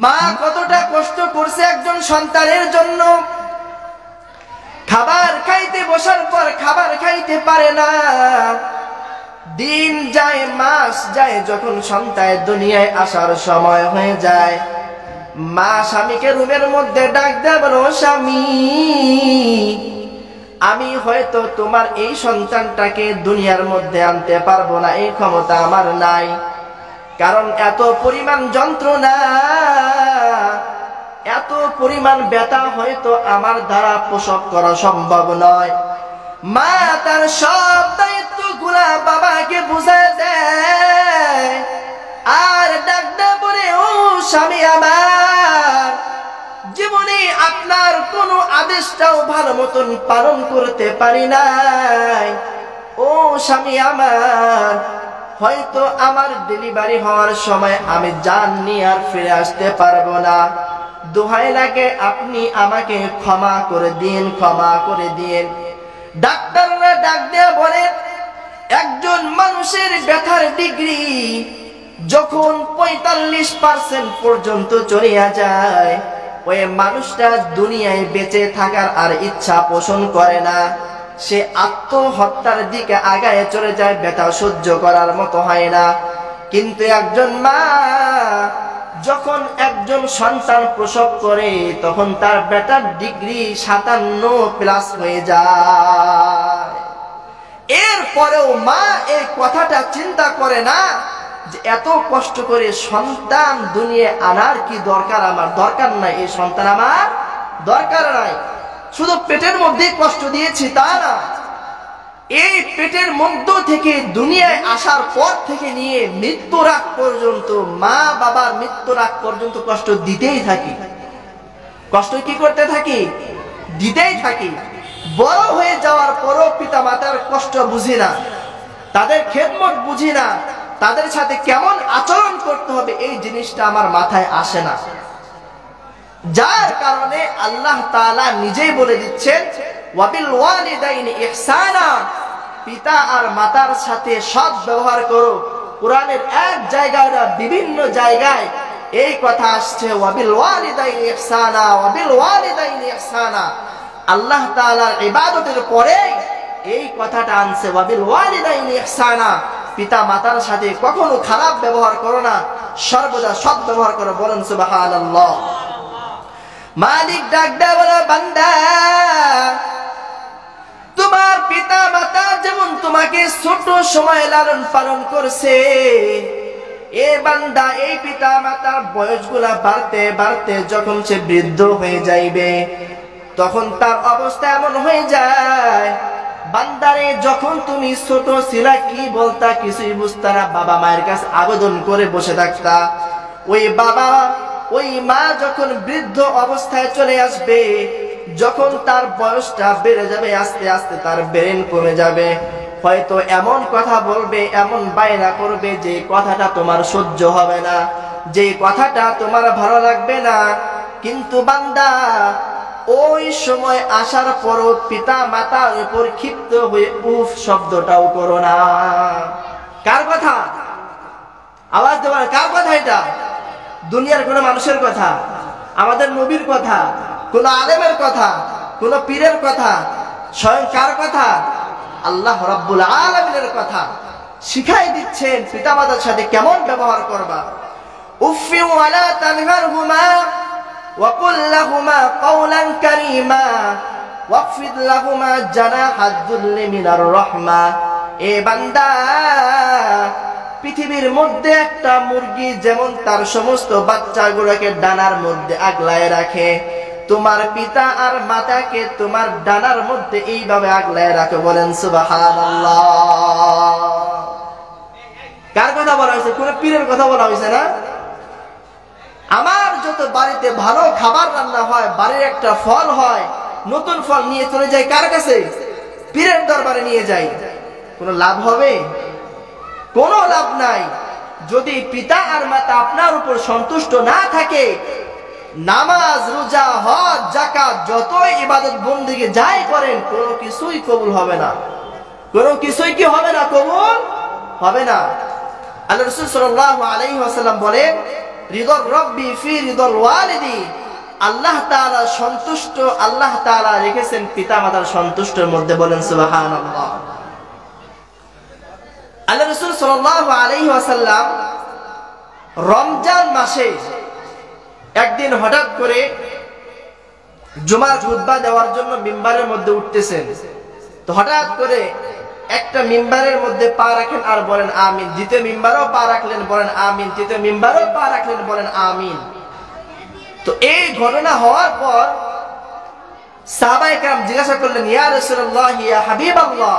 মা কতটা কষ্ট করছে একজন সন্তানের জন্য। খাবার খাইতে বসার পর খাবার খাইতে পারে না, দিন যায় মাস যায়, যখন সন্তান দুনিয়ায় আসার সময় হয়ে যায়, মা স্বামীকে রুমের মধ্যে ডাক দেয়, বলো স্বামী, আমি হয়তো তোমার এই সন্তানটাকে দুনিয়ার মধ্যে আনতে পারবো না, এই ক্ষমতা আমার নাই, কারণ এত পরিমাণ যন্ত্রণা, এত পরিমাণ ব্যথা হয়তো আমার দ্বারা প্রসব করা সম্ভব নয়। মা তার সব দায়িত্বগুলা বাবাকে বুঝায় দেয় আর ডাক দেয়, বলে ও স্বামী আমার, জীবনে আপনার কোনো আদেশটাও ভালো মতন পালন করতে পারি নাই। ও স্বামী আমার, হয়তো আমার ডেলিভারি হওয়ার সময় আমি জান নিয়ে আর ফিরে আসতে পারবো না, দোহাই লাগে আপনি আমাকে ক্ষমা করে দিন, ক্ষমা করে দিন। ডাক্তাররা ডাক দেয়া বলে, একজন মানুষের ব্যথার ডিগ্রি যখন 45% পর্যন্ত চলে যায়, ওই মানুষটা দুনিয়ায় বেঁচে থাকার আর ইচ্ছা পোষণ করে না, সে আত্মহত্যার দিকে আগায় চলে যায়, ব্যথা সহ্য করার মতো হয় না। কিন্তু একজন মা যখন একজন সন্তান প্রসব করে, তখন তার ব্যথার ডিগ্রি 57+ হয়ে যায়। এরপরেও মা এই কথাটা চিন্তা করে না যে এত কষ্ট করে সন্তান দুনিয়ায় আনার কি দরকার, আমার দরকার নাই, এই সন্তান আমার দরকার নাই, শুধু পেটের মধ্যে কষ্ট দিয়েছি তা না, এই পেটের মধ্য থেকে দুনিয়ায় আসার পর থেকে নিয়ে মৃত্যুর আগ পর্যন্ত, মা বাবার মৃত্যুর আগ পর্যন্ত কষ্ট দিতেই থাকি। কষ্ট কি করতে থাকি? দিতেই থাকি। বড় হয়ে যাওয়ার পরও পিতা মাতার কষ্ট বুঝি না, তাদের খেদমত বুঝি না, তাদের সাথে কেমন আচরণ করতে হবে এই জিনিসটা আমার মাথায় আসে না। যার কারণে আল্লাহ তাআলা নিজেই বলে দিচ্ছেন, ওয়াবিল ওয়ালিদাইনি ইহসানা, পিতা আর মাতার সাথে সৎ ব্যবহার করো। কোরআনের এক জায়গায় না বিভিন্ন জায়গায় এই কথা আসছে, ওয়াবিল ওয়ালিদাইনি ইহসানা, ওয়াবিল ওয়ালিদাইনি ইহসানা। আল্লাহ তাআলার ইবাদতের পরে এই কথাটা আনছে, ওয়াবিল ওয়ালিদাইনি ইহসানা, পিতা মাতার সাথে কখনো খারাপ ব্যবহার করো না, সর্বদা সৎ ব্যবহার করো। বলেন সুবহানাল্লাহ। মালিক ডাক দেয়, বলে বান্দা, তোমার পিতা মাতা যেমন তোমাকে ছোট সময় লালন পালন করছে, এ বান্দা এই পিতা মাতার বয়সগুলা বাড়তে বাড়তে যখন সে বৃদ্ধ হয়ে যাইবে, তখন তার অবস্থা এমন হয়ে যায়, বান্দারে যখন তুমি ছোট ছিলা কি বলতা কিছুই বুঝতা না, বাবা মায়ের কাছে আবেদন করে বসে থাকতা, ওই বাবা ওই মা যখন বৃদ্ধ অবস্থায় চলে আসবে, যখন তার বয়সটা বেড়ে যাবে, আস্তে আস্তে তার ব্রেন কমে যাবে, হয়তো এমন কথা বলবে, এমন বায়না করবে যে কথাটা তোমার সহ্য হবে না, যে কথাটা তোমার ভালো লাগবে না। কিন্তু বান্দা ওই সময় আসার পরও পিতা মাতার উপর ক্ষিপ্ত হয়ে উফ শব্দটাও করো না। কার কথা? আওয়াজ দেওয়ার কার কথা? এটা দুনিয়ার কোন মানুষের কথা, আমাদের নবীর কথা, কোন আলেমের কথা, কোন পীরের কথা, স্বয়ং কার কথা? আল্লাহ রাব্বুল আলামিনের কথা। শিখাই দিচ্ছেন পিতামাতার সাথে কেমন ব্যবহার করবা। উফি ওয়ালা তানহারহুমা ওয়া কুল লাহুমা কাওলান কারীমা ওয়াকফিদ লাহুমা জানাহাদ যুল্লি মিনার রাহমা। এ বান্দা, পৃথিবীর মধ্যে একটা মুরগি যেমন তার সমস্ত বাচ্চাগুলোকে ডানার মধ্যে আগলায় রাখে, তোমার পিতা আর মাতাকে তোমার ডানার মধ্যে এইভাবে আগলায় রাখে। বলেন সুবহানাল্লাহ। কার কথা বলা হয়েছে? কোন পীরের কথা বলা হয়েছে না। আমার যত বাড়িতে ভালো খাবার রান্না হয়, বাড়ির একটা ফল হয়, নতুন ফল নিয়ে চলে যায় কার কাছে? পীরের দরবারে নিয়ে যাই। কোনো লাভ হবে? কোনো লাভ নাই। যদি পিতা আর মাতা আপনার উপর সন্তুষ্ট না থাকে, নামাজ রোজা হজ যাকাত যতই ইবাদত বন্দেগী যাই করেন, কোনো কিছুই কবুল হবে না। কোনো কিছুই কি হবে না? কবুল হবে না। আল্লাহ রাসূল সাল্লাল্লাহু আলাইহি ওয়াসাল্লাম বলেন, রিদর রব্বি ফি রিদল ওয়ালিদি, আল্লাহ তাআলা সন্তুষ্ট, আল্লাহ তাআলা রেখেছেন পিতামাতার সন্তুষ্টের মধ্যে। বলেন সুবহানাল্লাহ। আল্লাহ রাসূল সাল্লাল্লাহু আলাইহি ওয়াসাল্লাম রমজান মাসে একদিন হঠাৎ করে জুমার খুতবা দেওয়ার জন্য মিম্বারের মধ্যে উঠতেছেন। তো হঠাৎ করে একটা মিম্বারের মধ্যে পা রাখেন আর বলেন আমিন, দ্বিতীয় মিম্বারেও পা রাখলেন বলেন আমিন, তৃতীয় মিম্বারেও পা রাখলেন বলেন আমিন। তো এই ঘটনা হওয়ার পর সাহাবায়ে কেরাম জিজ্ঞাসা করলেন, ইয়া রাসূলুল্লাহ, ইয়া হাবিবাল্লাহ,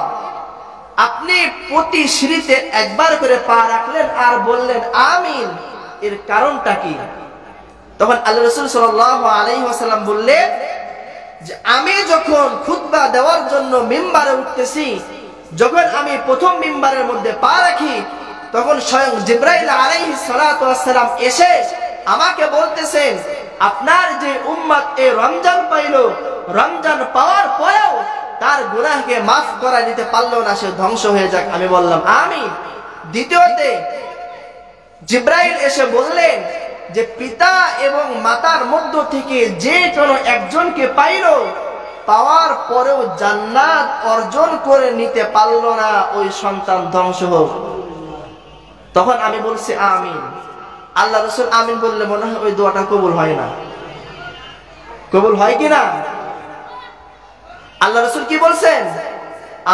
আপনি প্রতি সিঁড়িতে একবার করে পা রাখলেন আর বললেন আমিন, এর কারণটা কি? তখন আল্লাহ রাসূল সাল্লাল্লাহু আলাইহি ওয়াসাল্লাম বললেন যে আমি যখন খুতবা দেওয়ার জন্য মিম্বারে উঠতেছি, যখন আমি প্রথম মিম্বারের মধ্যে পা রাখি, তখন স্বয়ং জিবরাইল আলাইহিস সালাতু ওয়াস সালাম এসে আমাকে বলতেছেন, আপনার যে উম্মত এই রমজান পাইল, রমজান পাওয়ার পরেও তার গুনাহকে মাফ করা দিতে পারলো না, সে ধ্বংস হয়ে যাক। আমি বললাম আমিন। দ্বিতীয়তে জিবরাইল এসে বললেন যে পিতা এবং মাতার মধ্য থেকে যে কোনো একজনকে পাইল, পাওয়ার পরেও জান্নাত অর্জন করে নিতে পারলো না, ওই সন্তান ধ্বংস হোক। তখন আমি বলছি আমিন। আল্লাহ রাসূল আমিন বললে মনে হয় ওই দোয়াটা কবুল হয় না। কবুল হয় কিনা? আল্লাহ রাসূল কি বলছেন?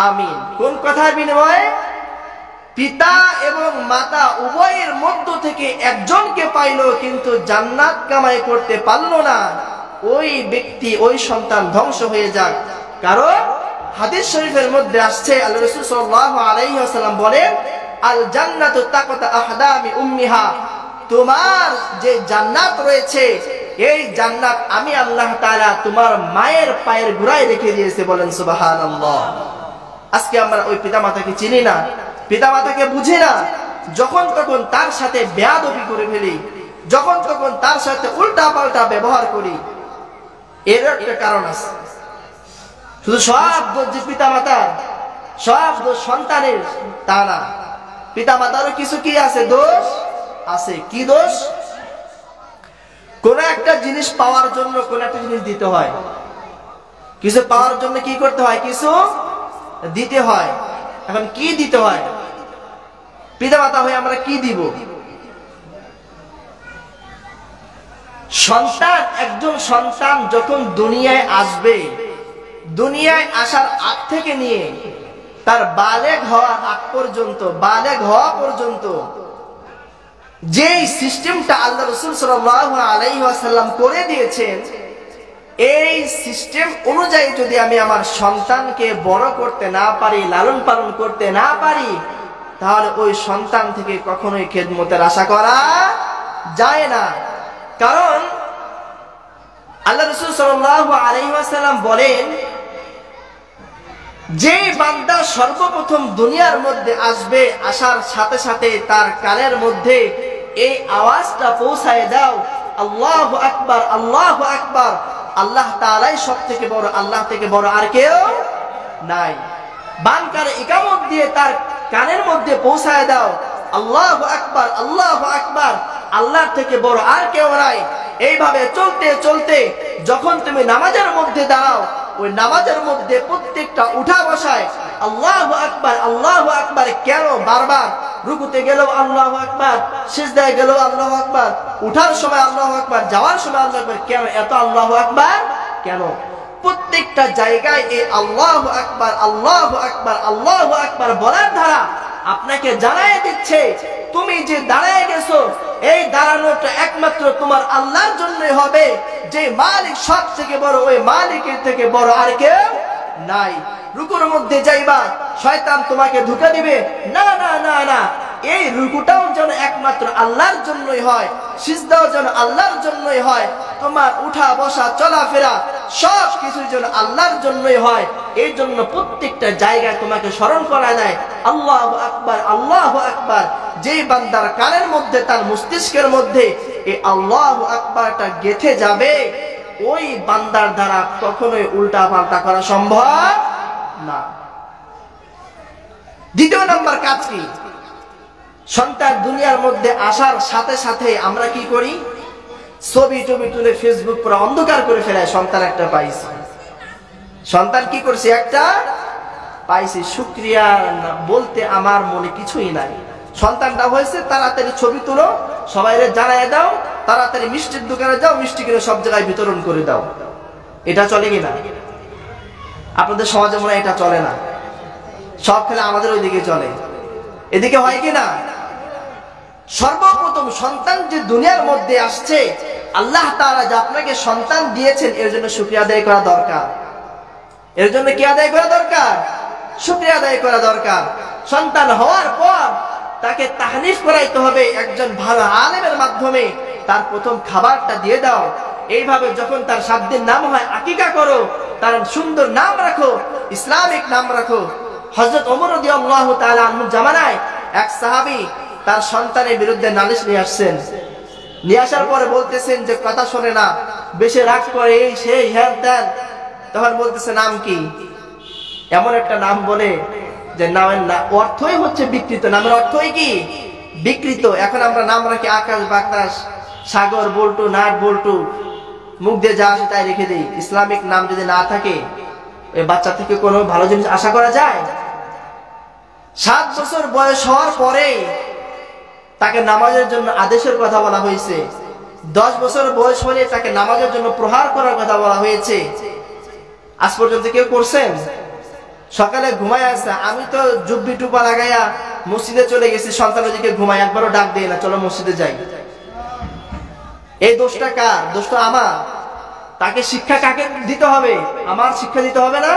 আমিন। কোন কথার বিনিময়ে? পিতা এবং মাতা উভয়ের মধ্য থেকে একজনকে পাইল কিন্তু জান্নাত কামাই করতে পারলো না, ওই ব্যক্তি, ওই সন্তান ধ্বংস হয়ে যাক। কারণ হাদিস শরীফের মধ্যে আসছে, আল্লাহ রাসূল সাল্লাল্লাহু আলাইহি ওয়াসাল্লাম বলেন, আল জান্নাতু তাকাতা আহদামি উম্মিহা, তোমার যে জান্নাত রয়েছে, এই জান্নাত আমি আল্লাহ তাআলা তোমার মায়ের পায়ের গোড়ায় রেখে দিয়েছে। বলেন সুবহানাল্লাহ। আজকে আমরা ওই পিতামাতাকে চিনি না, পিতামাতাকে বুঝি না, যখন তখন তার সাথে বেয়াদবি করে ফেলি, যখন তখন তার সাথে উল্টা পাল্টা ব্যবহার করি। এর একটা কারণ আছে। শুধু সব দোষ যে পিতামাতার, সব দোষ সন্তানের, তা না। পিতামাতারও কিছু কি আছে? দোষ আছে। কি দোষ? কোন একটা জিনিস পাওয়ার জন্য কোন একটা জিনিস দিতে হয়, কিছু পাওয়ার জন্য কি করতে হয়? কিছু দিতে হয়। এখন কি দিতে হয়? পিতামাতা হয়ে আমরা কি দিব? সন্তান, একজন সন্তান যখন দুনিয়ায় আসবে, দুনিয়ায় আসার আগ থেকে নিয়ে তার বালেগ হওয়ার আগ পর্যন্ত, বালেগ হওয়া পর্যন্ত যেই সিস্টেমটা আল্লাহ রাসূল সাল্লাল্লাহু আলাইহি ওয়াসাল্লাম করে দিয়েছেন, এই সিস্টেম অনুযায়ী যদি আমি আমার সন্তানকে বড় করতে না পারি, লালন পালন করতে না পারি, তাহলে ওই সন্তান থেকে কখনোই খেদমতের আশা করা যায় না। কারণ আল্লাহ রাসূল সাল্লাল্লাহু আলাইহি ওয়াসাল্লাম বলেন, যে বান্দা সর্বপ্রথম দুনিয়ার মধ্যে আসবে, আসার সাথে সাথে তার কানের মধ্যে এই আওয়াজটা পৌঁছায় দাও, আল্লাহু আকবার, আল্লাহু আকবার, আল্লাহ তাআলাই সব থেকে বড়, আল্লাহ থেকে বড় আর কেউ নাই। বানকার ইকামত দিয়ে তার কানের মধ্যে পৌঁছায় দাও, আল্লাহু আকবার, আল্লাহু আকবার, আল্লাহর থেকে বড় আর কেউ নাই। এইভাবে চলতে চলতে যখন তুমি নামাজের মধ্যে দাঁড়াও, ওই নামাজের মধ্যে প্রত্যেকটা উঠা বসায় আল্লাহু আকবার, আল্লাহু আকবার কেন বারবার? রুকুতে গেলেও আল্লাহু আকবার, সিজদায় গেলেও আল্লাহু আকবার, উঠার সময় আল্লাহু আকবার, যাওয়ার সময় আল্লাহু আকবার, কেন এত আল্লাহু আকবার কেন? প্রত্যেকটা জায়গায় এই আল্লাহু আকবার, আল্লাহু আকবার, আল্লাহু আকবার বলার দ্বারা আপনাকে জানায় দিচ্ছে, তুমি যে দাঁড়ায় গেছো, এই দাঁড়ানোটা একমাত্র তোমার আল্লাহর জন্যই হবে, যে মালিক সব থেকে বড়, ওই মালিকের থেকে বড় আর কেউ নাই। রুকুর মধ্যে যাইবা, শয়তান তোমাকে ধোঁকা দিবে, না না না না, এই রুকুটাও যেন একমাত্র আল্লাহর জন্যই হয়, সিজদাও যেন আল্লাহর জন্যই হয়, তোমার উঠা বসা চলাফেরা সব কিছু যেন আল্লাহর জন্যই হয়। এই জন্য প্রত্যেকটা জায়গায় তোমাকে স্মরণ করা দেয় আল্লাহু আকবার, আল্লাহু আকবার। যেই বান্দার কানের মধ্যে, তার মস্তিষ্কের মধ্যে এই আল্লাহু আকবারটা গেঁথে যাবে, ওই বান্দার দ্বারা কখনোই উল্টা পাল্টা করা সম্ভব না। দ্বিতীয় নাম্বার কাজ কি? সন্তান দুনিয়ার মধ্যে আসার সাথে সাথে আমরা কি করি, ছবি টবি তুলে ফেসবুক পুরো অন্ধকার করে ফেলায়। সন্তান একটা পাইছি, সন্তান কি করছে, একটা পাইছি, শুকরিয়া বলতে আমার মনে কিছুই নাই। সন্তানটা হয়েছে, তাড়াতাড়ি ছবি তুলো, সবাইরে জানায় দাও, তাড়াতাড়ি মিষ্টির দোকানে যাও, মিষ্টি কিনে সব জায়গায় বিতরণ করে দাও। এটা চলে কিনা? আপনাদের সমাজে মনে হয় এটা চলে না, সব খেলে আমাদের ওইদিকে চলে। এদিকে হয় কিনা? সর্বপ্রথম সন্তান যে দুনিয়ার মধ্যে আসছে, আল্লাহ তাআলা যে আপনাকে সন্তান দিয়েছেন, এর জন্য শুকরিয়া আদায় করা দরকার। এর জন্য কি আদায় করা দরকার? শুকরিয়া আদায় করা দরকার। সন্তান হওয়ার পর তাকে তাহনিফ করাইতে হবে একজন ভালো আলেমের মাধ্যমে। তার প্রথম খাবারটা দিয়ে দাও। এইভাবে যখন তার 7 দিন নাম হয়, আকিকা করো, তার সুন্দর নাম রাখো, ইসলামিক নাম রাখো। হযরত ওমর রাদিয়াল্লাহু তাআলা আনহুর জামানায় এক সাহাবী তার সন্তানের বিরুদ্ধে নালিশ নিয়ে আসছেন। নিয়ে আসার পরে বলতেছেন যে কথা শোনে না, বেশি রাগ করে, এই সেই হ্যান ত্যান। তখন বলতেছে নাম কি? এমন একটা নাম বলে যে নামের অর্থই হচ্ছে বিকৃত। নামের অর্থই কি? বিকৃত। এখন আমরা নাম রাখি আকাশ বাতাস, সাগর, বল্টু, নাট, বল্টু, মুখ দিয়ে যা আসে তাই রেখে দেই। ইসলামিক নাম যদি না থাকে, ওই বাচ্চা থেকে কোনো ভালো জিনিস আশা করা যায়? 7 বছর বয়স হওয়ার পরে তাকে নামাজের জন্য আদেশের কথা বলা হয়েছে। 10 বছর বয়স হলে তাকে নামাজের জন্য প্রহার করার কথা বলা হয়েছে। আজ পর্যন্ত কেউ করছেন? সকালে ঘুমায় আসছে, আমি তো জুব্বি টুপা লাগাইয়া মসজিদে চলে গেছি, সন্তান ওদিকে ঘুমায়, একবারও ডাক দেয় না, চলো মসজিদে যাই। এই দোষটা কার? দোষটা আমার। তাকে শিক্ষা কাকে দিতে হবে? আমার শিক্ষা দিতে হবে না?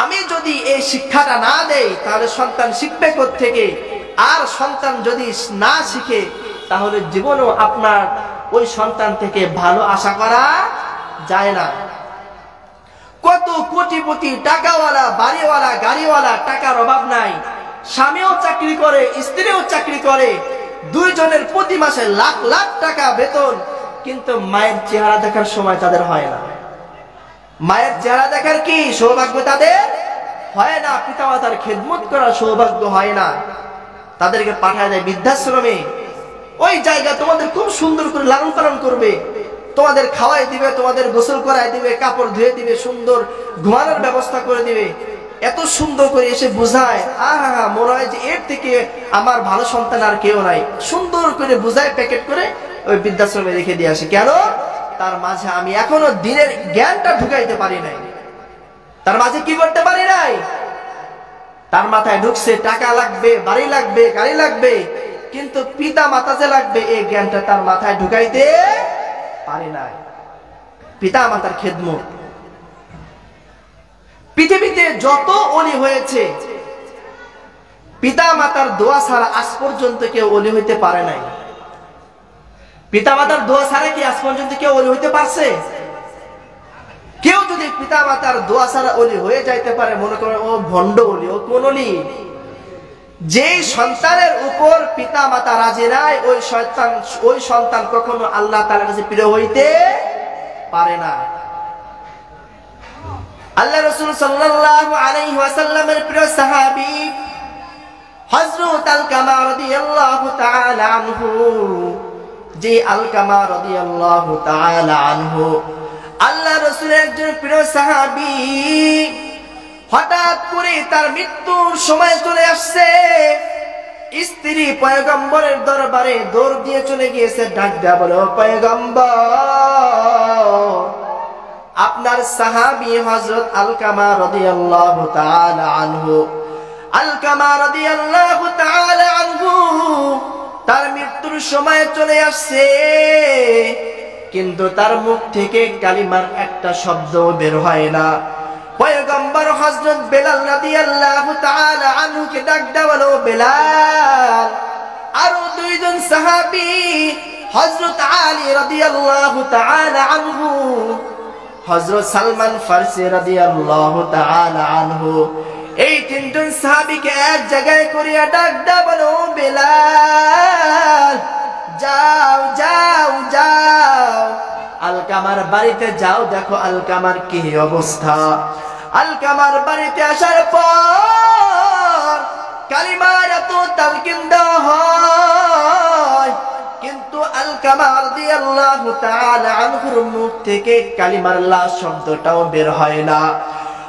আমি যদি এই শিক্ষাটা না দেই, তাহলে সন্তান শিখবে কোত্থেকে? আর সন্তান যদি না শিখে, তাহলে জীবনও আপনার ওই সন্তান থেকে ভালো আশা করা যায় না। কত কোটিপতি, টাকাওয়ালা, বাড়িওয়ালা, গাড়িওয়ালা, টাকার অভাব নাই, স্বামীও চাকরি করে, স্ত্রীও চাকরি করে, দুইজনের প্রতি মাসে লাখ লাখ টাকা বেতন, কিন্তু মায়ের চেহারা দেখার সময় তাদের হয় না। মায়ের চেহারা দেখার কি সৌভাগ্য তাদের হয় না। পিতামাতার খেদমত করার সৌভাগ্য হয় না। তাদেরকে পাঠায় দেয় বৃদ্ধাশ্রমে। ওই জায়গা তোমাদের খুব সুন্দর করে লালন পালন করবে, তোমাদের খাওয়াই দিবে, তোমাদের গোসল করাই দিবে, কাপড় ধুয়ে দিবে, সুন্দর ঘুমানোর ব্যবস্থা করে দিবে। এত সুন্দর করে এসে বুঝায়, আহা, মনে হয় যে এর থেকে আমার ভালো সন্তান আর কেউ নাই। সুন্দর করে বুঝায়, প্যাকেট করে ওই বৃদ্ধাশ্রমে রেখে দিয়ে আসে। কেন? তার মাঝে আমি এখনো দিনের জ্ঞানটা ঢুকাইতে পারি নাই। তার মাঝে কি করতে পারি নাই? তার মাথায় ঢুকছে টাকা লাগবে, বাড়ি লাগবে, গাড়ি লাগবে, কিন্তু পিতা মাতা যে লাগবে, এই জ্ঞানটা তার মাথায় ঢুকাইতে পারি নাই। পিতা মাতার খেদমত। পৃথিবীতে যত ওলি হয়েছে, পিতা মাতার দোয়া ছাড়া আজ পর্যন্ত কেউ ওলি হইতে পারে নাই। পিতা মাতার দোয়া ছাড়া কি আজ পর্যন্ত কেউ ওলি হইতে পারছে? কেউ যদি পিতা মাতার দোয়া ছাড়া ওলি হয়ে যাইতে পারে, মনে করে ও ভণ্ড ওলি, ও কোন ওলি? যেই সন্তানের উপর পিতা মাতা রাজি নাই, ওই সন্তান কখনো আল্লাহ তাআলার কাছে প্রিয় হইতে পারে না। আল্লাহ রাসূল সাল্লাল্লাহু আলাইহি ওয়াসাল্লামের প্রিয় সাহাবী হযরত আলকামা রাদিয়াল্লাহু তাআলা আনহু, যে আলকামা রাদিয়াল্লাহু তাআলা আনহু আল্লাহ রাসূলের একজন প্রিয় সাহাবী, হঠাৎ করে তার মৃত্যুর সময় চলে আসছে। স্ত্রী পয়গম্বরের দরবারে দৌড় দিয়ে চলে গিয়েছে, ডাক দেয়া বলে, ও পয়গম্বর, আপনার সাহাবী হযরত আলকামা রাদিয়াল্লাহু তাআলা আনহু, আলকামা রাদিয়াল্লাহু তাআলা আনহু তার মৃত্যুর সময় চলে আসছে, কিন্তু তার মুখ থেকে কালিমার একটা শব্দ বের হয় না। পয়গম্বর হযরত বেলাল রাদিয়াল্লাহু তাআলা আনহুকে ডাক দেয়া বলে, ও বেলাল, আরো দুইজন সাহাবী হযরত আলী রাদিয়াল্লাহু তাআলা আনহু, হযরত সালমান ফারসি রাদিয়াল্লাহু তাআলা আনহু, এই তিনজন সাহাবীকে এক জায়গায় করিয়া ডাক দেয়া বলে, ও বেলাল, যাও যাও যাও, আলকামার বাড়িতে যাও, দেখো আলকামার কি অবস্থা। আলকামার বাড়িতে আসার পর কালিমার এত তালকিন দেওয়া হয়, কিন্তু আলকামা রাদিয়াল্লাহু তাআলা আনহুর মুখ থেকে কালিমার লা শব্দটাও বের হয় না।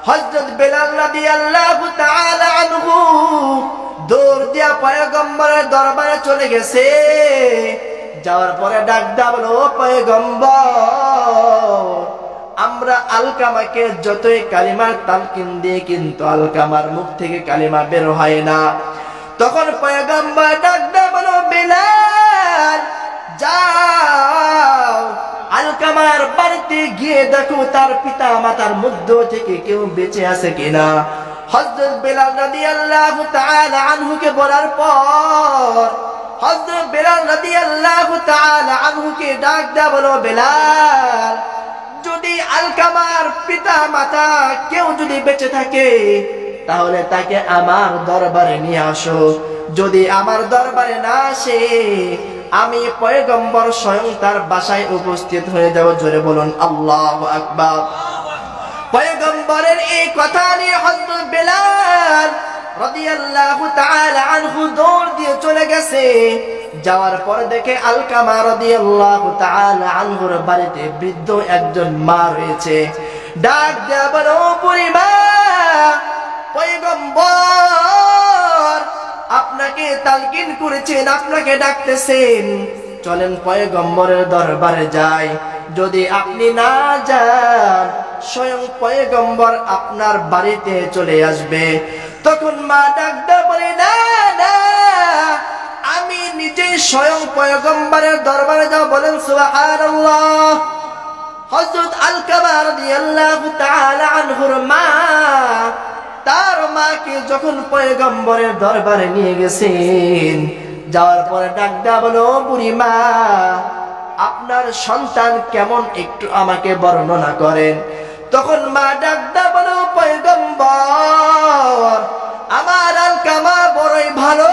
হযরত বেলাল রাদিয়াল্লাহু তাআলা আনহু দৌড় দিয়া পয়গম্বরের দরবারে চলে গেছে। যাওয়ার পরে ডাক দেয়া বলো, পয়গম্বর, আমরা আলকামাকে যতই কালিমার তালকিন দিয়ে কিন্তু আলকামার মুখ থেকে কালিমা বের হয় না। তখন পয়গম্বর ডাক দেয়া বলো, বেলাল যাও আলকামার বাড়িতে গিয়ে দেখো তার পিতা মাতার মধ্য থেকে কেউ বেঁচে আছে কিনা। হযরত বেলাল রাদিয়াল্লাহু তাআলা আনহুকে বলার পর হযরত বেলাল রাদিয়াল্লাহু তাআলা আনহুকে ডাক দেয়া বলো, বেলাল, যদি আলকামার পিতা মাতা কেউ যদি বেঁচে থাকে তাহলে তাকে আমার দরবারে নিয়ে আসো। যদি আমার দরবারে না আসে আমি পয়গম্বর স্বয়ং তার বাসায় উপস্থিত হয়ে যাব। জোরে বলুন আল্লাহু আকবার। পয়গম্বরের এই কথা নিয়ে হযরত বেলাল রাদিয়াল্লাহু তাআলা আনহু দৌড় দিয়ে চলে গেছে। যাওয়ার পর দেখে আলকামা রাদিয়াল্লাহু তাআলা আনহুর বাড়িতে বৃদ্ধ একজন মা রয়েছে। ডাক দেয়া বলো, বুড়িমা, পয়গম্বর আপনাকে তালকিন করেছেন, আপনাকে ডাকতেছেন, চলেন পয়গম্বরের দরবারে যাই। যদি আপনি না যান স্বয়ং পয়গম্বর আপনার বাড়িতে চলে আসবে। তখন মা ডাক দেয়া বলে, না না, আমি নিজে স্বয়ং পয়গম্বরের দরবারে যাব। বলেন সুবহানাল্লাহ। হযরত আলকামা রাদিয়াল্লাহু তাআলা আনহুর মা তার মাকে যখন পয়গম্বরের দরবারে নিয়ে গেছেন, যাওয়ার পরে ডাক দেয়া বলো, বুড়ি মা, আপনার সন্তান কেমন একটু আমাকে বর্ণনা করেন। তখন মা ডাক দেয়া বলো, পয়গম্বর, আমার আলকামা বড়ই ভালো,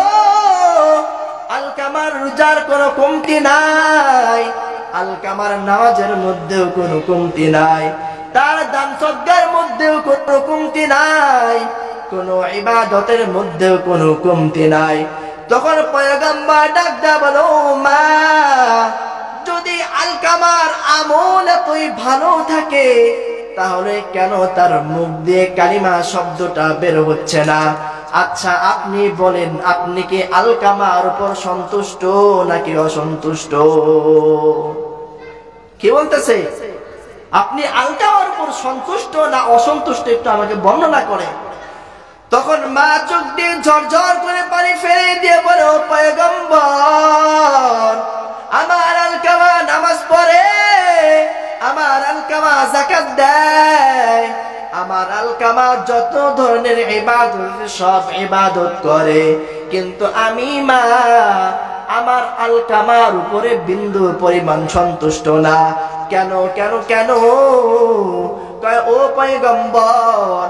আলকামার রোজার কোনো কমতি নাই, আলকামার নামাজের মধ্যেও কোনো কমতি নাই, তার দান সদকার মধ্যেও কোনো কমতি নাই, কোনো ইবাদতের মধ্যেও কোনো কমতি নাই। তখন পয়গম্বর ডাক দেয়া বলো, মা, যদি আলকামার আমল এতই ভালো থাকে তাহলে কেন তার মুখ দিয়ে কালিমা শব্দটা বের হচ্ছে না? আচ্ছা আপনি বলেন, আপনি কি আলকামার উপর সন্তুষ্ট নাকি অসন্তুষ্ট? কি বলতেছে? আপনি আলকামার উপর সন্তুষ্ট না অসন্তুষ্ট একটু আমাকে বর্ণনা করেন। তখন মা চোখ দিয়ে ঝরঝর করে পানি ফেলে দিয়ে বলো, পয়গম্বর, আমার আলকামা নামাজ পড়ে, আমার আলকামা যাকাত দেয়, আমার আলকামা যত ধরনের ইবাদত সব ইবাদত করে, কিন্তু আমি মা আমার আলকামার উপরে বিন্দু পরিমাণ সন্তুষ্ট না। কেন কেন কেন? ও পয়গম্বর,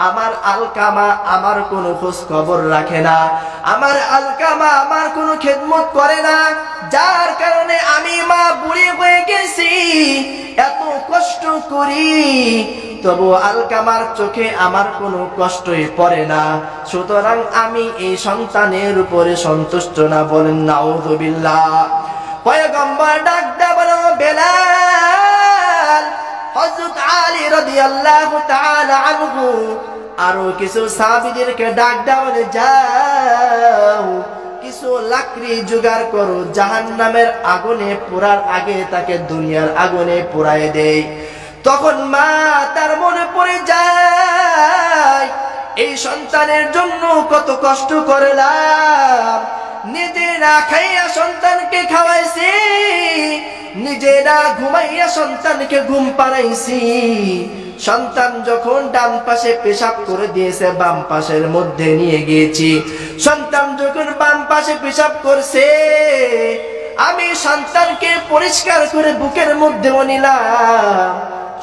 আমার আলকামা আমার কোনো খোঁজ খবর রাখে না, আমার আলকামা আমার কোনো খেদমত করে না, যার কারণে আমি মা বুড়ি হয়ে গেছি, এত কষ্ট করি, তবু আলকামার চোখে আমার কোনো কষ্টই পড়ে না, সুতরাং আমি এই সন্তানের উপরে সন্তুষ্ট না। বলেন নাউযুবিল্লাহ। পয়গম্বর ডাক দেয়া বলো, বেলাল, হযরত আলী রাদিয়াল্লাহু তাআলা আনহু আরো কিছু সাহাবীদেরকে ডাক দেয়া বলে, যাও কিছু লাকড়ি জোগাড় করো, জাহান্নামের আগুনে পোড়ার আগে তাকে দুনিয়ার আগুনে পোড়ায় দেই। তখন মা তার মনে পড়ে যায়, এই সন্তানের জন্য কত কষ্ট করলাম, নিজেরা খাইয়া সন্তানকে খাওয়াইছি, নিজেরা ঘুমাইয়া সন্তানকে ঘুম পাড়াইছি, সন্তান যখন ডান পাশে পেশাব করে দিয়েছে বাম পাশের মধ্যে নিয়ে গিয়েছি, সন্তান যখন বাম পাশে পেশাব করছে আমি সন্তানকে পরিষ্কার করে বুকের মধ্যে নিলাম,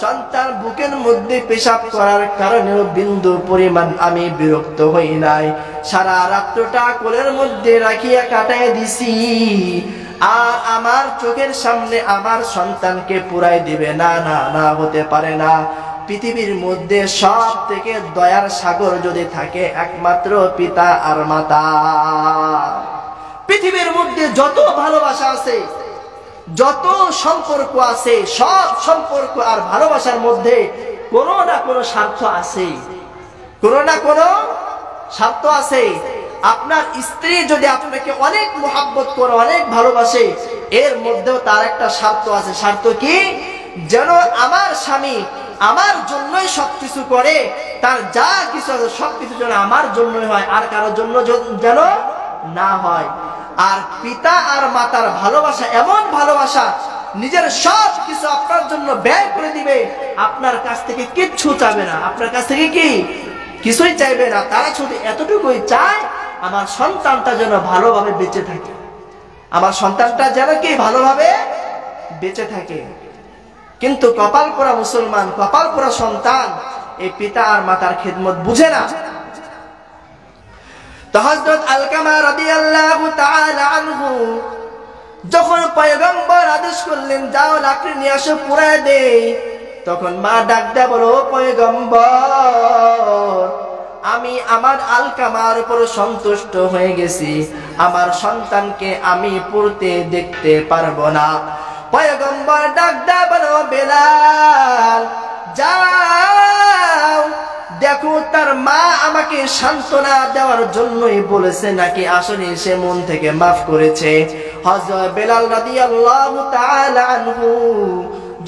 সন্তান বুকের মধ্যে পেশাব করার কারণেও বিন্দু পরিমাণ আমি বিরক্ত হই নাই, সারা রাত্রটা কোলের মধ্যে রাখিয়া কাটাই দিছি, আর আমার চোখের সামনে আমার সন্তানকে পুরাই দিবে না, না না, হতে পারে না। পৃথিবীর মধ্যে সব থেকে দয়ার সাগর যদি থাকে একমাত্র পিতা আর মাতা। পৃথিবীর মধ্যে যত ভালোবাসা আছে, যত সম্পর্ক আছে, সব সম্পর্ক আর ভালোবাসার মধ্যে কোনো না কোনো স্বার্থ আছে, কোনো না কোনো স্বার্থ আছে। আপনার স্ত্রী যদি আপনাকে অনেক মোহাব্বত করে, অনেক ভালোবাসে, এর মধ্যেও তার একটা স্বার্থ আছে। স্বার্থ কি? যেন আমার স্বামী আমার জন্যই সবকিছু করে, তার যা কিছু আছে সবকিছু যেন আমার জন্যই হয়, আর কারোর জন্য যেন না হয়। আর পিতা আর মাতার ভালোবাসা এমন ভালোবাসা, নিজের সব কিছু আপনার জন্য ব্যয় করে দিবে, আপনার কাছ থেকে কিচ্ছু চাইবে না। আপনার কাছ থেকে কি কিছুই চাইবে না, তারা শুধু এতটুকুই চায় আমার সন্তানটা যেন ভালোভাবে বেঁচে থাকে, আমার সন্তানটা যেন কি ভালোভাবে বেঁচে থাকে। কিন্তু কপাল পোড়া মুসলমান, কপাল পোড়া সন্তান এই পিতা আর মাতার খেদমত বুঝে না। তো হযরত আলকামা রাদিয়াল্লাহু তাআলা আনহু যখন পয়গম্বর আদেশ করলেন যাও লাকড়ি নিয়ে আসো পুড়ায় দেই, তখন মা ডাক দেয়া বলো, পয়গম্বর আমি আমার আলকামার উপর সন্তুষ্ট হয়ে গেছি, আমার সন্তানকে আমি পুড়তে দেখতে পারবো না। পয়গম্বর ডাক দেয়া বলো, বেলাল যাও দেখো তার মা আমাকে সান্ত্বনা দেওয়ার জন্যই বলেছে নাকি আসলে সে মন থেকে মাফ করেছে। হযরত বেলাল রাদিয়াল্লাহু তাআলা আনহু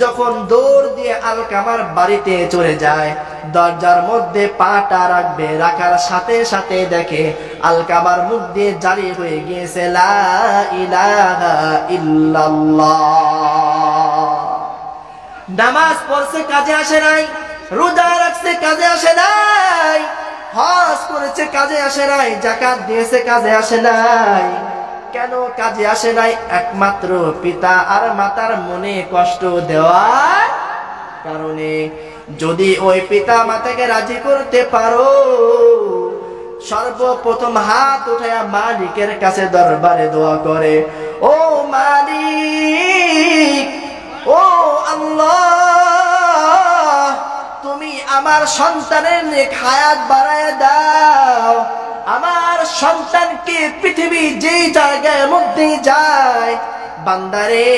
যখন দৌড় দিয়ে আলকামার বাড়িতে চলে যায়, দরজার মধ্যে পাটা রাখবে, রাখার সাথে সাথে দেখে আলকামার মুখ দিয়ে জারি হয়ে গিয়েছে লা ইলাহা ইল্লাল্লাহ। নামাজ পড়ছে কাজে আসে নাই, রোজা রাখছে কাজে আসে নাই, হজ করেছে কাজে আসে নাই, যাকাত দিয়েছে কাজে আসে নাই। কেন কাজে আসে নাই? একমাত্র পিতা আর মাতার মনে কষ্ট দেওয়ার কারণে। যদি ওই পিতা মাতাকে রাজি করতে পারো, সর্বপ্রথম হাত উঠায়া মালিকের কাছে দরবারে দোয়া করে, ও মালিক, ও আল্লাহ, তুমি আমার সন্তানের নেক হায়াত বাড়ায় দাও, আমার সন্তানকে পৃথিবী যেই জায়গার মধ্যে যায়, বান্দারে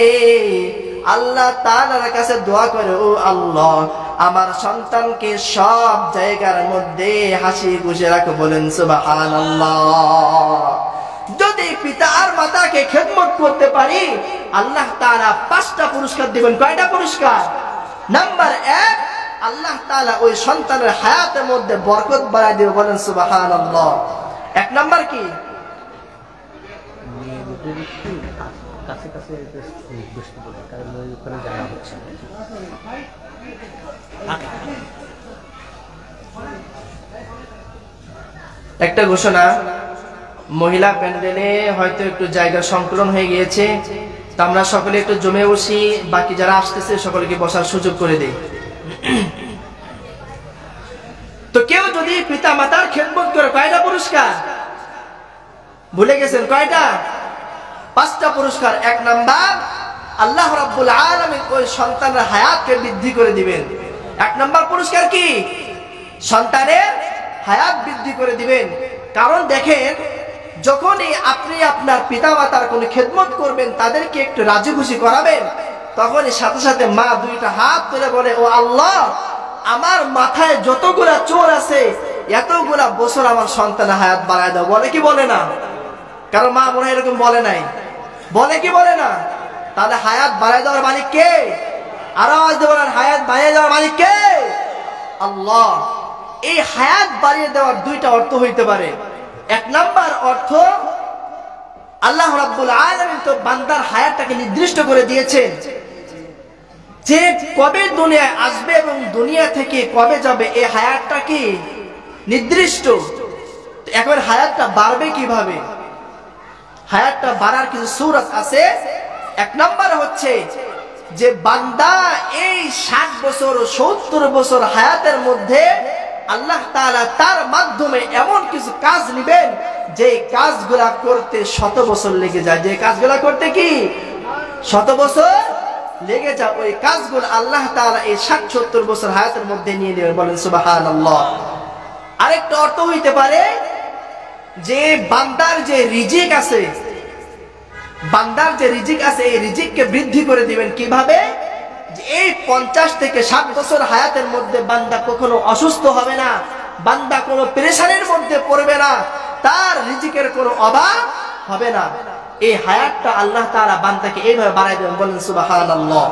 আল্লাহ তাআলার কাছে দোয়া করে, ও আল্লাহ আমার সন্তানকে সব জায়গার মধ্যে হাসি খুশি রাখো। বলেন সুবহানাল্লাহ। যদি পিতা আর মাতাকে খেদমত করতে পারি, আল্লাহ তাআলা 5টা পুরস্কার দিবেন। কয়টা পুরস্কার? নাম্বার 1, আল্লাহ তাআলা ওই সন্তানের হায়াতের মধ্যে বরকত বাড়ায় দিবে। বলেন সুবহানাল্লাহ। 1 নাম্বার কি? কাছে কাছে বসতে বলে, কারণ ওখানে জানা হচ্ছে। একটা ঘোষণা, মহিলা প্যান্ডেলে হয়তো একটু জায়গা সংকলন হয়ে গিয়েছে, তো আমরা সকলে একটু জমে বসি, বাকি যারা আসতেছে সকলকে বসার সুযোগ করে দেই। তো কেউ যদি পিতা মাতার খেদমত করে, কয়টা পুরস্কার ভুলে গেছেন? কয়টা? 5টা পুরস্কার। 1 নাম্বার, আল্লাহ রাব্বুল আলামিন ওই সন্তানের হায়াতকে বৃদ্ধি করে দিবেন। 1 নাম্বার পুরস্কার কি? সন্তানের হায়াত বৃদ্ধি করে দিবেন। কারণ দেখেন, যখনই আপনি আপনার পিতা মাতার কোনো খেদমত করবেন, তাদেরকে একটু রাজি খুশি করাবেন, তখনই সাথে সাথে মা 2টা হাত তুলে বলে, ও আল্লাহ আমার মাথায় যতগুলা চোর আছে এতগুলা বছর আমার সন্তানের হায়াত বাড়ায় দাও। বলে কি বলে না? কারণ মা মনে হয় এরকম বলে নাই, বলে কি বলে না? তাহলে হায়াত বাড়ায় দেওয়ার মালিক কে? আর আওয়াজ দিয়ে বলেন, হায়াত বাড়িয়ে দেওয়ার মালিক কে? আল্লাহ। এই হায়াত বাড়িয়ে দেওয়ার 2টা অর্থ হইতে পারে। 1 নাম্বার অর্থ, আল্লাহ রাব্বুল আলামিন তো বান্দার হায়াতটাকে নির্দিষ্ট করে দিয়েছেন যে কবে দুনিয়ায় আসবে এবং দুনিয়া থেকে কবে যাবে, এই হায়াতটা কি নির্দিষ্ট। এখন হায়াতটা বাড়বে কিভাবে? হায়াতটা বাড়ার কিছু সূরত আছে। 1 নাম্বার হচ্ছে যে বান্দা এই 60 বছর 70 বছর হায়াতের মধ্যে আল্লাহ তাআলা তার মাধ্যমে এমন কিছু কাজ নেবেন যে কাজগুলা করতে 100 বছর লেগে যায়। যে কাজগুলা করতে কি 100 বছর লেগে যাও, ওই কাজগুলো আল্লাহ তাআলা এই 60-70 বছর হায়াতের মধ্যে নিয়ে নেবেন। বলেন সুবহানাল্লাহ। আরেকটা অর্থ হইতে পারে যে বান্দার যে রিজিক আছে, বান্দার যে রিজিক আছে, এই রিজিককে বৃদ্ধি করে দিবেন কিভাবে? যে এই 50 থেকে 60 বছর হায়াতের মধ্যে বান্দা কখনো অসুস্থ হবে না, বান্দা কোনো পেরেশানির মধ্যে পড়বে না, তার রিজিকের কোনো অভাব হবে না। এই হায়াতটা আল্লাহ তাআলা বান্দাকে এইভাবে বাড়ায় দেবেন। বলেন সুবহানাল্লাহ।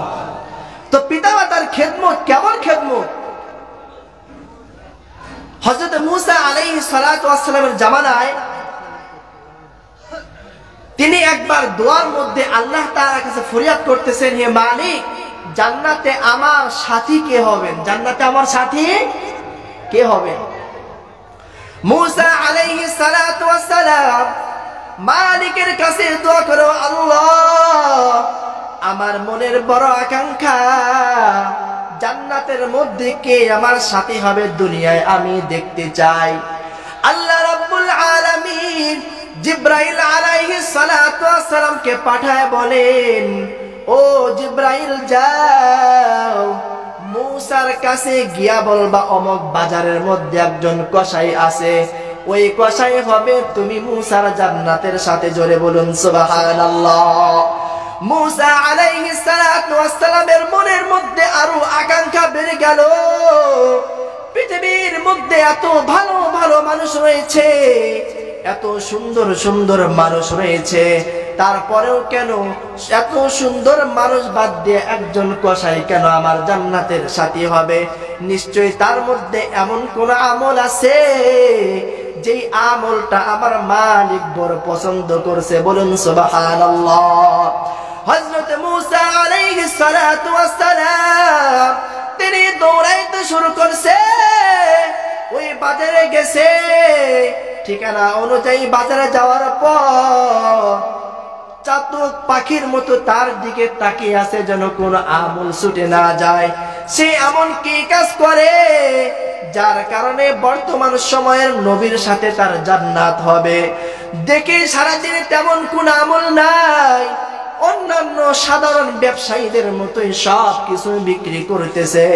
তো পিতামাতার খেদমত কেমন খেদমত? হযরত মূসা আলাইহিস সালাতু ওয়াস সালামের জামানায় তিনি একবার দোয়ার মধ্যে আল্লাহ তাআলার কাছে ফরিয়াদ করতেছেন, হে মালিক, জান্নাতে আমার সাথী কে হবেন? জান্নাতে আমার সাথী কে হবেন? মূসা আলাইহিস সালাতু ওয়াস সালাম মালিকের কাছে দোয়া করো, আল্লাহ, আমার মনের বড় আকাঙ্ক্ষা, জান্নাতের মধ্যে কে আমার সাথী হবে দুনিয়ায় আমি দেখতে চাই। আল্লাহ রাব্বুল আলামিন জিবরাইল আলাইহিস সালাতু ওয়াস সালামকে পাঠায় বলেন, ও জিবরাইল, যাও মূসার কাছে গিয়া বলবা অমুক বাজারের মধ্যে একজন কসাই আছে, ওই কসাই হবে তুমি মূসার জান্নাতের সাথে। জোরে বলুন সুবহানাল্লাহ। মূসা আলাইহিস সালাতু ওয়াস সালামের মনের মধ্যে আরো আকাঙ্ক্ষা বেড়ে গেল। পৃথিবীর মধ্যে এত ভালো ভালো মানুষ রয়েছে, এত সুন্দর সুন্দর মানুষ রয়েছে, তারপরেও কেন এত সুন্দর মানুষ বাদ দিয়ে একজন কসাই কেন আমার জান্নাতের সাথী হবে? নিশ্চয়ই তার মধ্যে এমন কোন আমল আছে যেই আমলটা আমার মালিক বড় পছন্দ করছে। বলুন সুবহানাল্লাহ। হযরত মূসা আলাইহিস সালাতু ওয়াস সালাম তিনি দৌড়াইতে শুরু করছে, ওই বাজারে গেছে, ঠিকানা অনুযায়ী বাজারে যাওয়ার পর চাতক পাখির মতো তার দিকে তাকিয়ে আছে যেন কোনো আমল ছুটে না যায়। সে এমন কি কাজ করে যার কারণে বর্তমান সময়ের নবীর সাথে তার জান্নাত হবে? দেখে সারাদিনে তেমন কোন আমল নাই, অন্যান্য সাধারণ ব্যবসায়ীদের মতোই সব কিছু বিক্রি করতেছে।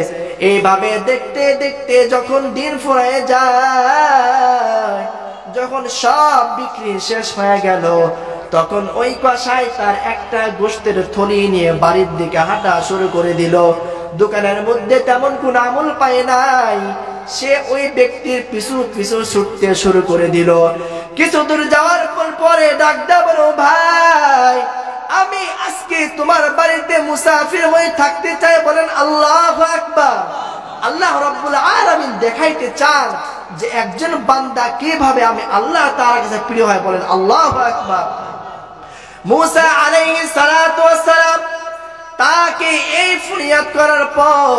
এইভাবে দেখতে দেখতে যখন দিন ফুরায় যায়, যখন সব বিক্রি শেষ হয়ে গেল, তখন ওই কসাই তার একটা গোশতের থলি নিয়ে বাড়ির দিকে হাঁটা শুরু করে দিল। দোকানের মধ্যে তেমন কোন আমল পায় নাই, সে ওই ব্যক্তির পিছু পিছু ছুটতে শুরু করে দিল। কিছু দূর যাওয়ার পরে ডাক দেয়া বলো, ভাই, আমি আজকে তোমার বাড়িতে মুসাফির হয়ে থাকতে চাই। বলেন আল্লাহু আকবার। আল্লাহ রাব্বুল আলামিন দেখাইতে চান যে একজন বান্দা কিভাবে আমি আল্লাহ তাআলার কাছে প্রিয় হয়। বলেন আল্লাহু আকবার। মূসা আলাইহিস সালাতু ওয়াস সালাম তাকে এই ফরিয়াদ করার পর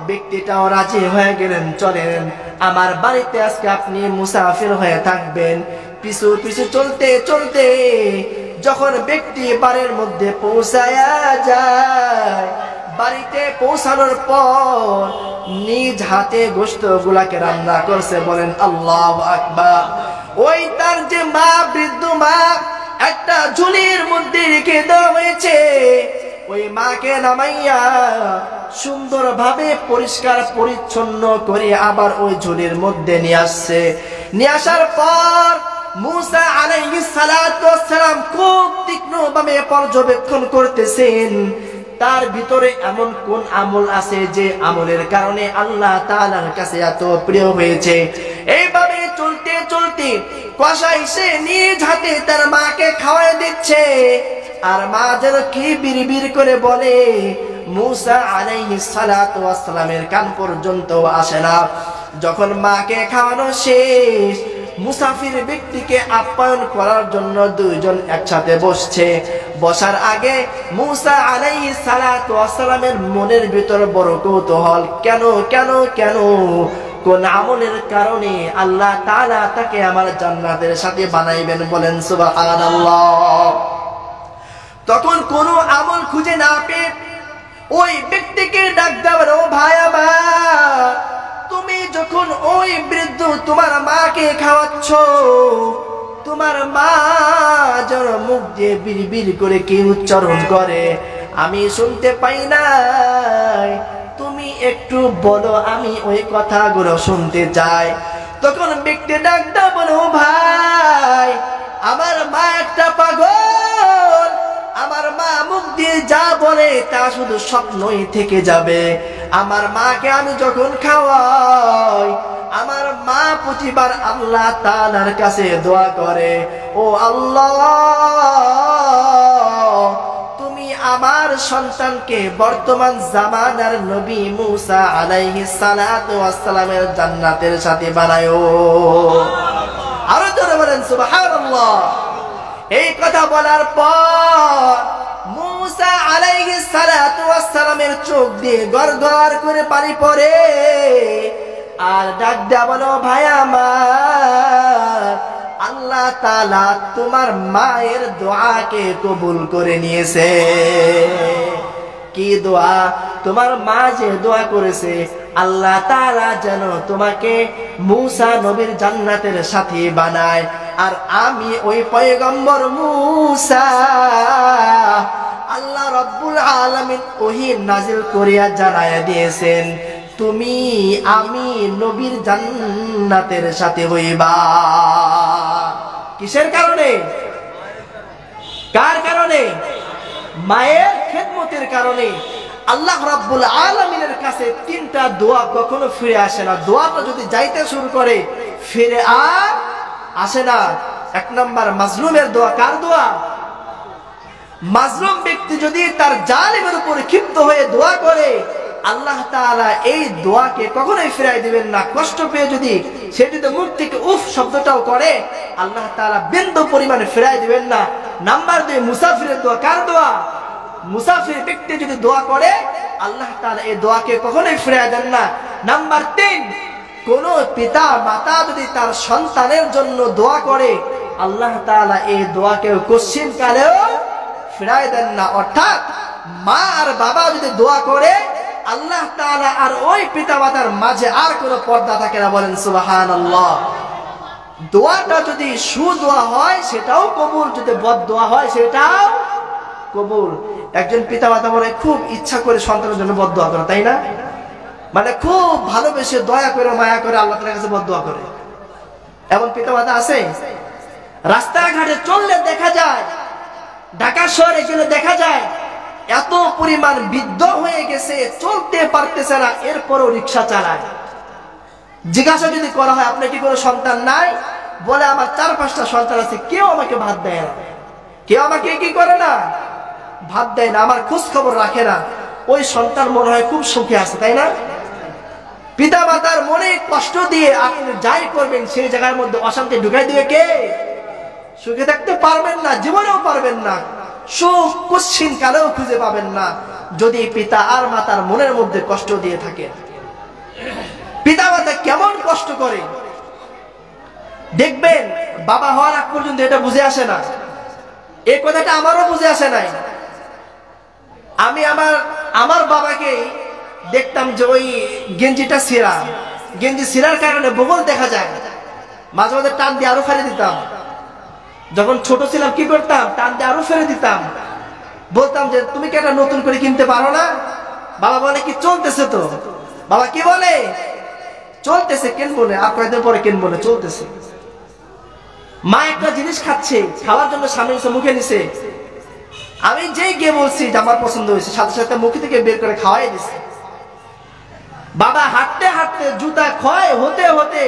ব্যক্তিটাও রাজি হয়ে গেলেন, চলেন আমার বাড়িতে আজকে আপনি মুসাফির হয়ে থাকবেন। পিছু পিছু চলতে চলতে যখন ব্যক্তি বাড়ির মধ্যে পৌঁছায়া যায়, বাড়িতে পৌঁছানোর পর নিজ হাতে গোশত গুলাকে রান্না করছে। বলেন আল্লাহু আকবার। ওই তার যে মা, বৃদ্ধ মা, একটা ঝুলির মধ্যে রেখে দেওয়া হয়েছে। ওই মাকে নামাইয়া সুন্দরভাবে পরিষ্কার পরিচ্ছন্ন করে আবার ওই ঝুলির মধ্যে নিয়ে আসছে। নিয়ে আসার পর মূসা আলাইহিস সালাতু ওয়াস সালাম খুব তীক্ষ্ণভাবে পর্যবেক্ষণ করতেছেন তার ভিতরে এমন কোন আমল আছে যে আমলের কারণে আল্লাহ তাআলার কাছে এত প্রিয় হয়েছে। এইভাবে চলতে চলতে কসাই সে নিজ হাতে তার মাকে খাওয়াই দিচ্ছে, আর মা যেন কি বিড়বিড় করে বলে, মূসা আলাইহিস সালাতু ওয়াস সালামের কান পর্যন্ত আসে না। যখন মাকে খাওয়ানো শেষ, মুসাফির ব্যক্তিকে আপ্যায়ন করার জন্য দুইজন একসাথে বসছে। বসার আগে মূসা আলাইহিস সালাতু ওয়াস সালামের মনের ভিতর বড় কৌতূহল, কেন কেন কেন কোন আমলের কারণে আল্লাহ তাআলা তাকে আমার জান্নাতের সাথে বানাইবেন। বলেন সুবহানাল্লাহ। তখন কোন আমল খুঁজে না পেয়ে ওই ব্যক্তিকে ডাক দেওয়ার, ও ভাই আমার, তুমি যখন ওই বৃদ্ধ তোমার মাকে খাওয়াচ্ছ, তোমার মা যেন মুখ দিয়ে বিড়বিড় করে কি উচ্চারণ করে, আমি শুনতে পাই নাই, তুমি একটু বলো, আমি ওই কথাগুলো শুনতে চাই। তখন ব্যক্তি ডাকটা বলো, ভাই আমার মা একটা পাগল, আমার মা মুখ দিয়ে যা বলে তা শুধু স্বপ্নই থেকে যাবে। আমার মাকে আমি যখন খাওয়াই, আমার মা প্রতিবার আল্লাহ তাআলার কাছে দোয়া করে, ও আল্লাহ তুমি আমার সন্তানকে বর্তমান জামানার নবী মুসা আলাইহিস সালাতু ওয়াস সালামের জান্নাতের সাথে বানায়ো। আরো জোরে বলেন সুবহানাল্লাহ। এই কথা বলার পর মুসা আলাইহিস সালাতু ওয়াস সালামের চোখ দিয়ে গড়গড় করে পানি পড়ে, আর ডাক দেয়া বলো, ভাই আমার আল্লাহ তাআলা তোমার মায়ের দোয়াকে কবুল করে নিয়েছে। কি দোয়া? তোমার মা যে দোয়া করেছে আল্লাহ তাআলা যেন তোমাকে মুসা নবীর জান্নাতের সাথী বানায়। আর আমি ওই পয়গম্বর মুসা, আল্লাহ রাব্বুল আলামিন ওহী নাজিল করিয়া জানায়া দিয়েছেন, তুমি আমি নবীর জান্নাতের সাথে হইবা। কিসের কারণে? কার কারণে? মায়ের খেদমতের কারণে। আল্লাহ রাব্বুল আলামিনের কাছে তিনটা দোয়া কখনো ফিরে আসে না। দোয়াটা যদি যাইতে শুরু করে ফিরে আর আসে না। এক নাম্বার মাজলুমের দোয়া। কার দোয়া? মাজলুম ব্যক্তি যদি তার জালিমের উপরে ক্ষিপ্ত হয়ে দোয়া করে, আল্লাহ তাআলা এই দোয়াকে কখনোই ফিরাই দিবেন না। কষ্ট পেয়ে যদি সে যদি মুখ থেকে উফ শব্দটাও করে, আল্লাহ তাআলা বিন্দু পরিমাণে ফিরাই দিবেন না। নাম্বার 2 মুসাফিরের দোয়া। কার দোয়া? মুসাফির ব্যক্তি যদি দোয়া করে, আল্লাহ তাআলা এই দোয়াকে কখনোই ফিরাই দেন না। নাম্বার 3 কোন পিতা মাতা যদি তার সন্তানের জন্য দোয়া করে, আল্লাহ তাআলা এই দোয়াকে কোশ্চিন কালেও ফিরাই দেন না। অর্থাৎ মা আর বাবা যদি দোয়া করে, আল্লাহ তাআলা আর ওই পিতা মাতার মাঝে আর কোনো পর্দা থাকে না। বলেন সুবহানাল্লাহ। দোয়াটা যদি সুদোয়া হয় সেটাও কবুল, যদি বদদোয়া হয় সেটাও কবুল। একজন পিতা মাতা বলে খুব ইচ্ছা করে সন্তানের জন্য বদদোয়া করে, তাই না? মানে খুব ভালোবেসে দয়া করে মায়া করে আল্লাহ তাআলার কাছে বদদোয়া করে। এমন পিতা মাতা আছে? রাস্তাঘাটে চললে দেখা যায়, ঢাকা শহরে গেলে দেখা যায়, এত পরিমাণ বৃদ্ধ হয়ে গেছে, চলতে পারতেছে না, এরপরও রিক্সা চালায়। জিজ্ঞাসা যদি করা হয় আপনার কি কোনো সন্তান নাই, বলে আমার 4-5টা সন্তান আছে, কেউ আমাকে ভাত দেয় না, কেউ আমাকে কি করে না, ভাত দেয় না, আমার খোঁজ খবর রাখে না। ওই সন্তান মনে হয় খুব সুখে আছে, তাই না? পিতা মাতার মনে কষ্ট দিয়ে আপনি যাই করবেন সেই জায়গার মধ্যে অশান্তি ঢুকাই দিবে কে? সুখে থাকতে পারবেন না, জীবনেও পারবেন না, সুখ কোশ্চিন কালেও খুঁজে পাবেন না যদি পিতা আর মাতার মনের মধ্যে কষ্ট দিয়ে থাকে। পিতা মাতা কেমন কষ্ট করে দেখবেন, বাবা হওয়ার আগ পর্যন্ত এটা বুঝে আসে না। এই কথাটা আমারও বুঝে আসে নাই। আমি আমার বাবাকে দেখতাম যে ওই গেঞ্জিটা ছিঁড়া, গেঞ্জি ছিঁড়ার কারণে বগল দেখা যায়, মাঝে মাঝে টান দিয়ে আরো ফেলে দিতাম। যখন ছোট ছিলাম কি করতাম, টান দিয়ে আরো ফেলে দিতাম, বলতাম যে তুমি কি এটা নতুন করে কিনতে পারো না? বাবা বলে কি চলতেছে তো। বাবা কি বলে? চলতেছে, কিনবো না, আর কয়েকদিন পরে কিনবো না, চলতেছে। মা একটা জিনিস খাচ্ছে, খাওয়ার জন্য সামনে এসে মুখে নিছে, আমি যেই গিয়ে বলছি যে আমার পছন্দ হয়েছে, সাথে সাথে মুখে থেকে বের করে খাওয়াই দিছে। বাবা হাঁটতে হাঁটতে জুতা ক্ষয় হতে হতে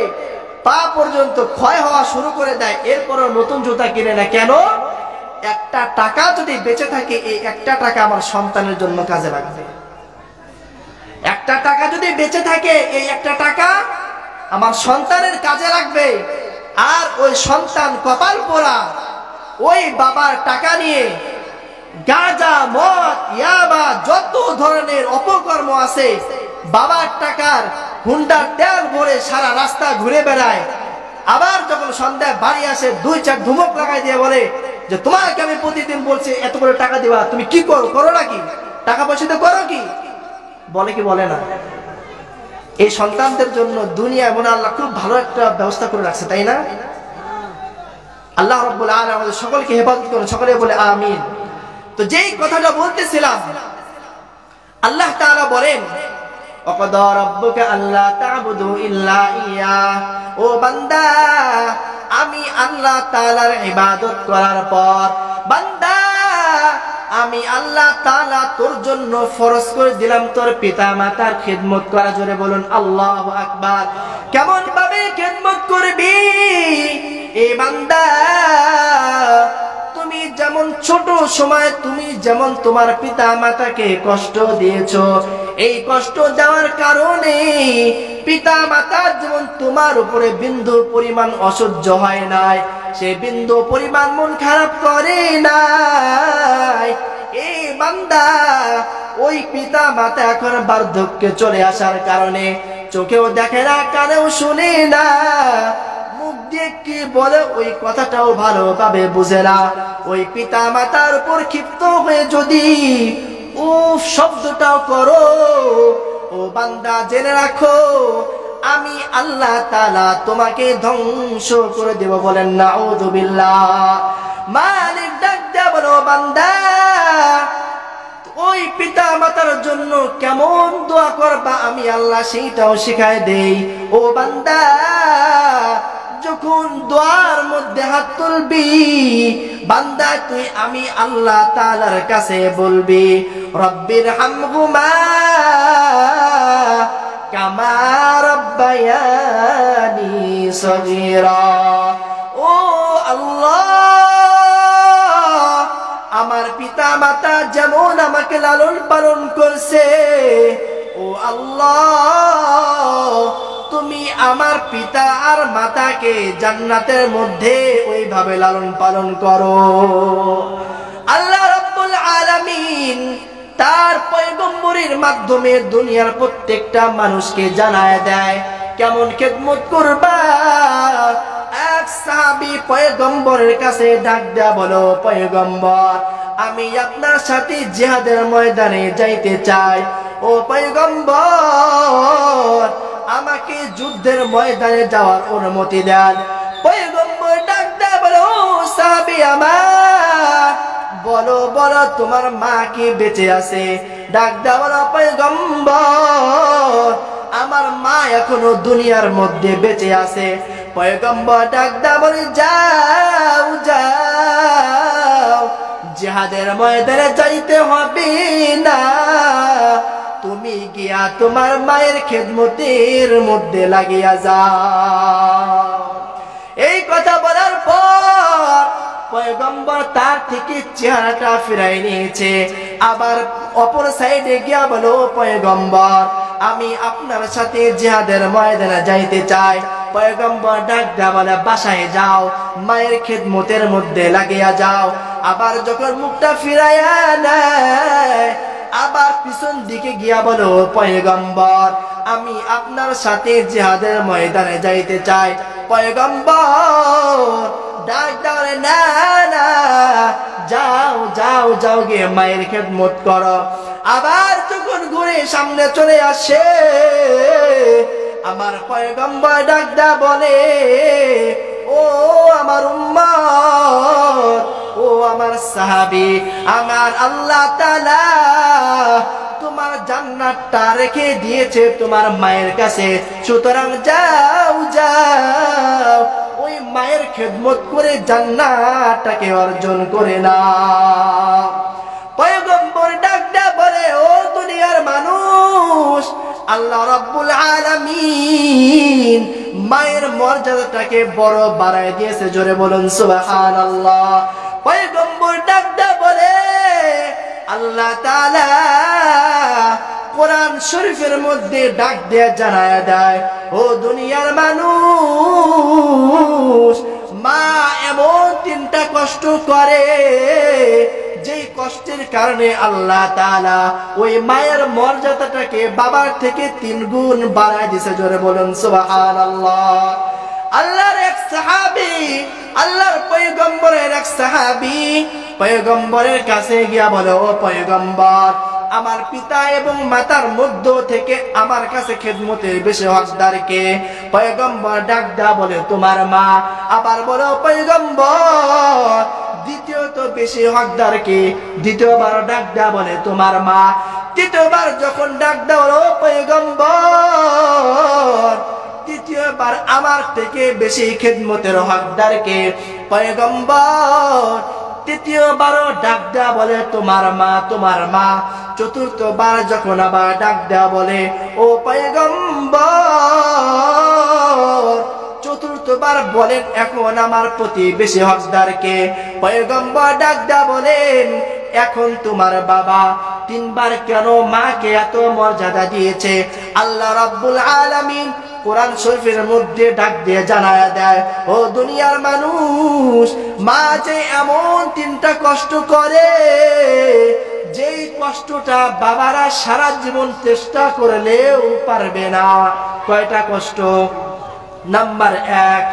পা পর্যন্ত ক্ষয় হওয়া শুরু করে দেয়, এরপরও নতুন জুতা কিনে না। কেন? একটা টাকা যদি বেঁচে থাকে, এই একটা টাকা আমার সন্তানের জন্য কাজে লাগবে। একটা টাকা যদি বেঁচে থাকে, এই একটা টাকা আমার সন্তানের কাজে লাগবে। আর ওই সন্তান কপাল পোড়া ওই বাবার টাকা নিয়ে গাঁজা, মদ, ইয়াবা, যত ধরনের অপকর্ম আছে, বাবার টাকার হুন্ডার তেল ভরে সারা রাস্তা ঘুরে বেড়ায়। আবার যখন সন্ধ্যায় বাড়ি আসে 2-4 ধুমক লাগাই দিয়ে বলে যে তোমাকে আমি প্রতিদিন বলছি এত করে টাকা দিবা, তুমি কি করো? করো নাকি? টাকা পয়সা তো করো কি? বলে কি বলে না? এই সন্তানদের জন্য দুনিয়ায় মনে আল্লাহ খুব ভালো একটা ব্যবস্থা করে রাখছে, তাই না? আল্লাহ রাব্বুল আলামিন আমাদের সকলকে হেফাজত করুন, সকলে বলে আমিন। তো যেই কথাটা বলতেছিলাম, আল্লাহ তাআলা বলেন ওয়াকাদা রাব্বুকা আল্লা তা'বুদু ইল্লা ইয়্যাহ, ও বান্দা আমি আল্লাহ তাআলার ইবাদত করার পর বান্দা আমি আল্লাহ তাআলা তোর জন্য ফরজ করে দিলাম তোর পিতা মাতার খিদমত করা। জোরে বলুন আল্লাহু আকবার। কেমন ভাবে খিদমত করবি? এই বান্দা তুমি যেমন ছোট সময় তুমি যেমন তোমার পিতা মাতাকে কষ্ট দিয়েছো, এই কষ্ট দেওয়ার কারণে পিতা মাতা যেমন তোমার উপরে বিন্দু পরিমাণ অসহ্য হয় নাই, সে বিন্দু পরিমাণ মন খারাপ করে নাই। এই বান্দা ওই পিতা মাতা এখন বার্ধক্যে চলে আসার কারণে চোখেও দেখে না, কানেও শুনে না, মুখ দিয়ে কি বলে ওই কথাটাও ভালোভাবে বুঝে না। ওই পিতা মাতার উপর ক্ষিপ্ত হয়ে যদি উফ শব্দটাও করো, ও বান্দা জেনে রাখো আমি আল্লাহ তাআলা তোমাকে ধ্বংস করে দেব। বলেন নাউযুবিল্লাহ। মালিক ডাক দেয়া বলো বান্দা ওই পিতা মাতার জন্য কেমন দোয়া করবা আমি আল্লাহ সেইটাও শিখায় দেই। ও বান্দা যখন দোয়ার মধ্যে হাত তুলবি বান্দা তুই আমি আল্লাহ তাআলার কাছে বলবি রব্বির হামহুমা কামা রাব্বায়ানি সগীরা। ও আল্লাহ আমার পিতা মাতা যেমন আমাকে লালন পালন করছে, ও আল্লাহ তুমি আমার পিতা আর মাতাকে জান্নাতের মধ্যে ওইভাবে লালন পালন করো। আল্লাহ রাব্বুল আলামিন তার পয়গম্বরের মাধ্যমে দুনিয়ার প্রত্যেকটা মানুষকে জানায় দেয় কেমন খেদমত করবা। এক সাহাবী পয়গম্বরের কাছে ডাক দেয়া বলো পয়গম্বর আমি আপনার সাথে জিহাদের ময়দানে যাইতে চাই। ও পয়গম্বর আমাকে যুদ্ধের ময়দানে যাওয়ার অনুমতি দেন। পয়গম্বর ডাক দেয়া বলো সাহাবী আমার বলো বলো তোমার মা কি বেঁচে আছে? ডাক দেয়া বলো পয়গম্বর আমার মা এখনো দুনিয়ার মধ্যে বেঁচে আছে। পয়গম্বর ডাক দেয়া বলে যাও যাও জিহাদের ময়দানে যাইতে হবে না, তুমি গিয়া তোমার মায়ের খেদমতের মধ্যে লাগিয়া যাও। এই কথা বলার পর পয়গম্বর তার থেকে চেহারাটা ফিরাই নিয়েছে। আবার অপর সাইডে গিয়া বলো পয়গম্বর আমি আপনার সাথে জিহাদের ময়দানে যাইতে চাই। পয়গম্বর ডাক দেয়া বলে বাসায় যাও মায়ের খেদমতের মধ্যে লাগিয়া যাও। আবার যখন মুখটা ফিরাইয়া নেয় আবার পিছন দিকে গিয়া বলো পয়গম্বর আমি আপনার সাথে জিহাদের ময়দানে যাইতে চাই। পয়গম্বর ডাক দেওয়া না না যাও যাও যাও গিয়ে মায়ের খেদমত করো। আবার যখন ঘুরে সামনে চলে আসে আমার পয়গম্বর ডাক দেয়া বলে ও আমার উম্মত ও আমার সাহাবী আমার আল্লাহ তাআলা তোমার জান্নাতটা রেখে দিয়েছে তোমার মায়ের কাছে, সুতরাং যাও যাও ওই মায়ের খেদমত করে জান্নাতটাকে অর্জন করে নাও। পয়গম্বর ডাক দেয়া বলে ও দুনিয়ার মানুষ আল্লাহ রাব্বুল আলামিন মায়ের মর্যাদাটাকে বড় বাড়ায় দিয়েছে। জোরে বলুন সুবহানাল্লাহ। পয়গম্বর ডাক দেয়া বলে আল্লাহ তাআলা কোরআন শরীফের মধ্যে ডাক দেয়া জানায়া দেয় ও দুনিয়ার মানুষ মা এমন তিনটা কষ্ট করে যেই কষ্টের কারণে আল্লাহ তাআলা ওই মায়ের মর্যাদাটাকে বাবার থেকে 3 গুণ বাড়ায় দিয়েছে। জোরে বলুন সুবহানাল্লাহ। আল্লাহর এক সাহাবী আল্লাহর পয়গম্বরের এক সাহাবী পয়গম্বরের কাছে গিয়া বলে ও পয়গম্বর আমার পিতা এবং মাতার মধ্য থেকে আমার কাছে খেদমতের বেশি হকদার কে? পয়গম্বর ডাক দেয়া বলে তোমার মা। আবার বলো পয়গম্বর দ্বিতীয়ত বেশি হকদার কে? দ্বিতীয়বার ডাক দেয়া বলে তোমার মা। তৃতীয়বার যখন ডাক দেওয়া হলো পয়গম্বর, তৃতীয়বার আমার থেকে বেশি খেদমতের হকদার কে? পয়গম্বর। তৃতীয়বারও ডাক দেয়া বলে তোমার মা, তোমার মা। চতুর্থবার যখন আবার ডাক দেয়া বলে ও পয়গম্বর, চতুর্থবার বলেন এখন আমার প্রতি বেশি হকদার কে? পয়গম্বর ডাক দেয়া বলেন এখন তোমার বাবা। তিনবার কেন মাকে এত মর্যাদা দিয়েছে? আল্লাহ রাব্বুল আলামিন কোরআন শরীফের মধ্যে ডাক দিয়ে জানায়া দেয়, ও দুনিয়ার মানুষ, মা যে এমন তিনটা কষ্ট করে, যেই কষ্টটা বাবারা সারা জীবন চেষ্টা করলেও পারবে না। কয়টা কষ্ট? নাম্বার 1,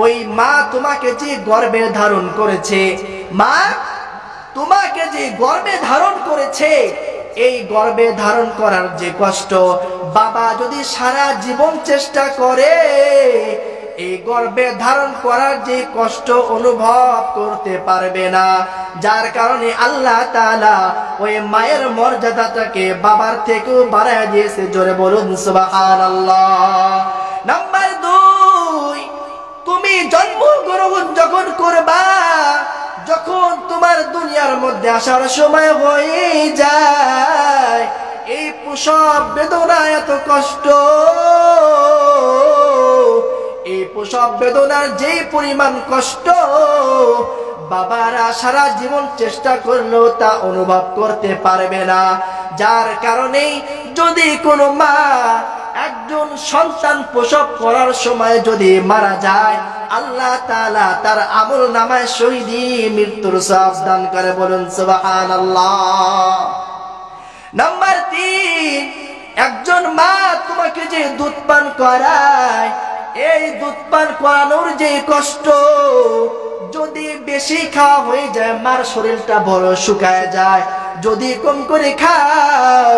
ওই মা তোমাকে যে গর্ভে ধারণ করেছে, মা তোমাকে যে গর্ভে ধারণ করেছে, এই গর্ভে ধারণ করার যে কষ্ট, বাবা যদি সারা জীবন চেষ্টা করে এই গর্ভে ধারণ করার যে কষ্ট অনুভব করতে পারবে না। যার কারণে আল্লাহ তাআলা ওই মায়ের মর্যাদাটাকে বাবার থেকেও বাড়ায় দিয়েছে। জোরে বলুন সুবহানাল্লাহ। নাম্বার 2, তুমি জন্মগ্রহণ যখন করবা, যখন তোমার দুনিয়ার মধ্যে আসার সময় হয়ে যায়, এই প্রসব বেদনা এত কষ্ট, এই প্রসব বেদনার যে পরিমাণ কষ্ট বাবারা সারা জীবন চেষ্টা করলেও তা অনুভব করতে পারবে না। যার কারণে যদি কোনো মা একজন সন্তান প্রসব করার সময় যদি মারা যায়, আল্লাহ তাআলা তার আমল নামায় শহীদি মৃত্যুর সওয়াব দান করে। বলুন সুবহানাল্লাহ। নাম্বার 3, একজন মা তোমাকে যে দুধ পান করায়, এই দুধ পান করানোর যে কষ্ট, যদি বেশি খাওয়া হয়ে যায় মার শরীরটা বড় শুকায় যায়। যদি কম করে খাও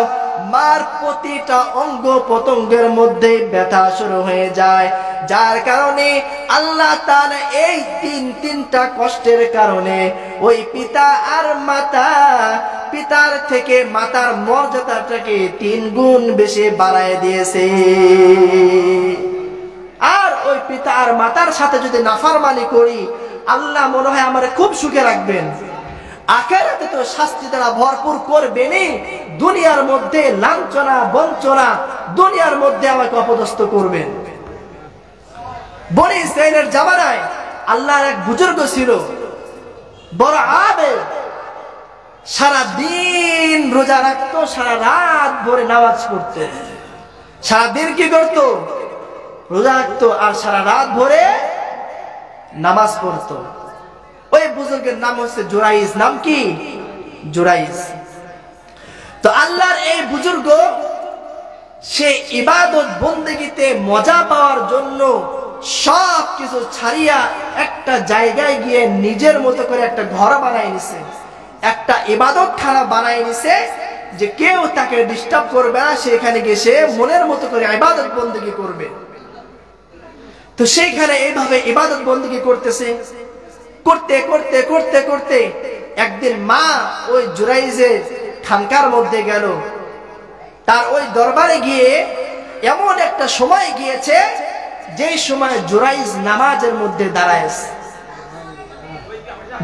মার প্রতিটা অঙ্গ প্রত্যঙ্গের মধ্যে ব্যথা শুরু হয়ে যায়। যার কারণে আল্লাহ তাআলা এই তিনটা কষ্টের কারণে ওই পিতা আর মাতা, পিতার থেকে মাতার মর্যাদাটাকে 3 গুণ বেশি বাড়ায় দিয়েছে। আর ওই পিতা আর মাতার সাথে যদি নাফরমানি করি, আল্লাহ মনে হয় আমার খুব সুখে রাখবেন। আখিরাতে তো শাস্তি দ্বারা ভরপুর করবেনই, দুনিয়ার মধ্যে লাঞ্ছনা বঞ্চনা, দুনিয়ার মধ্যে আমাকে অপদস্থ করবেন। বনি ইসরাইলের জামানায় আল্লাহর এক বুজুর্গ ছিল, বড় আবেদ, সারা দিন রোজা রাখতো, সারা রাত ভরে নামাজ পড়তো। সারা দিন কি করতো? রোজা রাখতো আর সারা রাত ভরে নামাজ পড়তো। ওই বুজুর্গের নাম হচ্ছে জুরাইজ। নাম কি? জুরাইজ। তো আল্লাহর এই বুজুর্গ সে ইবাদত বন্দেগীতে মজা পাওয়ার জন্য সব কিছু ছাড়িয়া একটা জায়গায় গিয়ে নিজের মতো করে একটা ঘর বানায় নিছে, একটা ইবাদতখানা বানায় নিছে, যে কেউ তাকে ডিস্টার্ব করবে না। সেখানে গিয়ে সে মনের মতো করে ইবাদত বন্দেগী করবে। তো সেইখানে এইভাবে ইবাদত বন্দেগী করতেছে। করতে করতে করতে করতে একদিন মা ওই জুরাইজের খানকার মধ্যে গেল। তার ওই দরবারে গিয়ে এমন একটা সময় গিয়েছে যে সময় জুরাইজ নামাজের মধ্যে দাঁড়ায়ছে।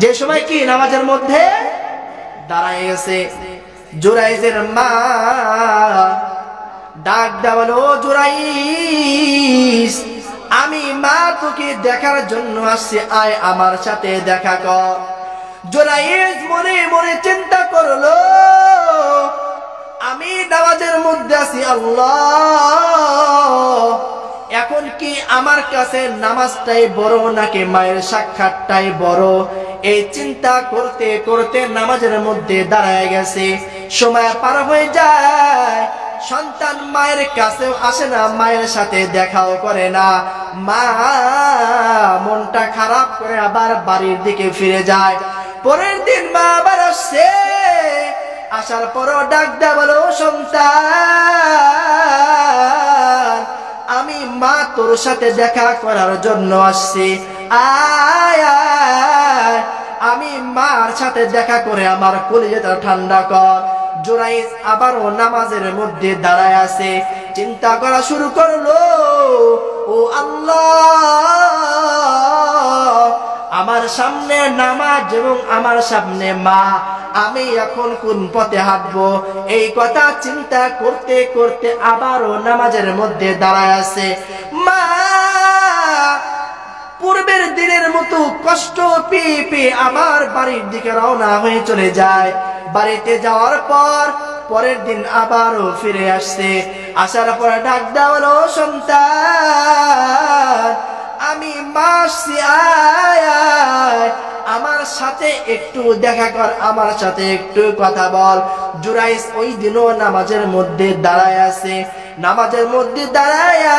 যে সময় কি নামাজের মধ্যে দাঁড়ায় গেছে। জুরাইজের মা ডাক দেওয়া, ও জুরাইজ, আমি মা তোকে দেখার জন্য আসছি, আয় আমার সাথে দেখা কর। জুরাইজ মনে মনে চিন্তা করলো, আমি নামাজের মধ্যে আছি, আল্লাহ, এখন কি আমার কাছে নামাজটাই বড় নাকি মায়ের সাক্ষাৎটাই বড়? এই চিন্তা করতে করতে নামাজের মধ্যে দাঁড়ায় গেছে। সময় পার হয়ে যায়, সন্তান মায়ের কাছেও আসে না, মায়ের সাথে দেখাও করে না। মা মনটা খারাপ করে আবার বাড়ির দিকে ফিরে যায়। পরের দিন মা আবার আসছে। আসার পরও ডাক দেয়া বলো, সন্তান, আমি মা তোর সাথে দেখা করার জন্য আসছি, আয় আয়। আমি আমি মার সাথে দেখা করে আমার কলিজাটা ঠান্ডা কর। জুরাইজ আবারও নামাজের মধ্যে দাঁড়ায় আছে, চিন্তা করা শুরু করলো, ও আল্লাহ, আমার সামনে নামাজ এবং আমার সামনে মা, আমি এখন কোন পথে হাঁটবো? এই কথা চিন্তা করতে করতে আবারও নামাজের মধ্যে দাঁড়ায় আছে। মা পূর্বের দিনের মতো কষ্ট পেয়ে পেয়ে আমার বাড়ির দিকে রওনা হয়ে চলে যায়। বাড়িতে যাওয়ার পর পরের দিন আবারও ফিরে আসছে। আসার পর ডাক দেওয়ালো, সন্তান, আমি মাসি, আয় আয়, আমার সাথে একটু দেখা কর, আমার সাথে একটু কথা বল। জুরাইজ ওই দিনও নামাজের মধ্যে দাঁড়ায় আছে। নামাজের মধ্যে দাঁড়ায়া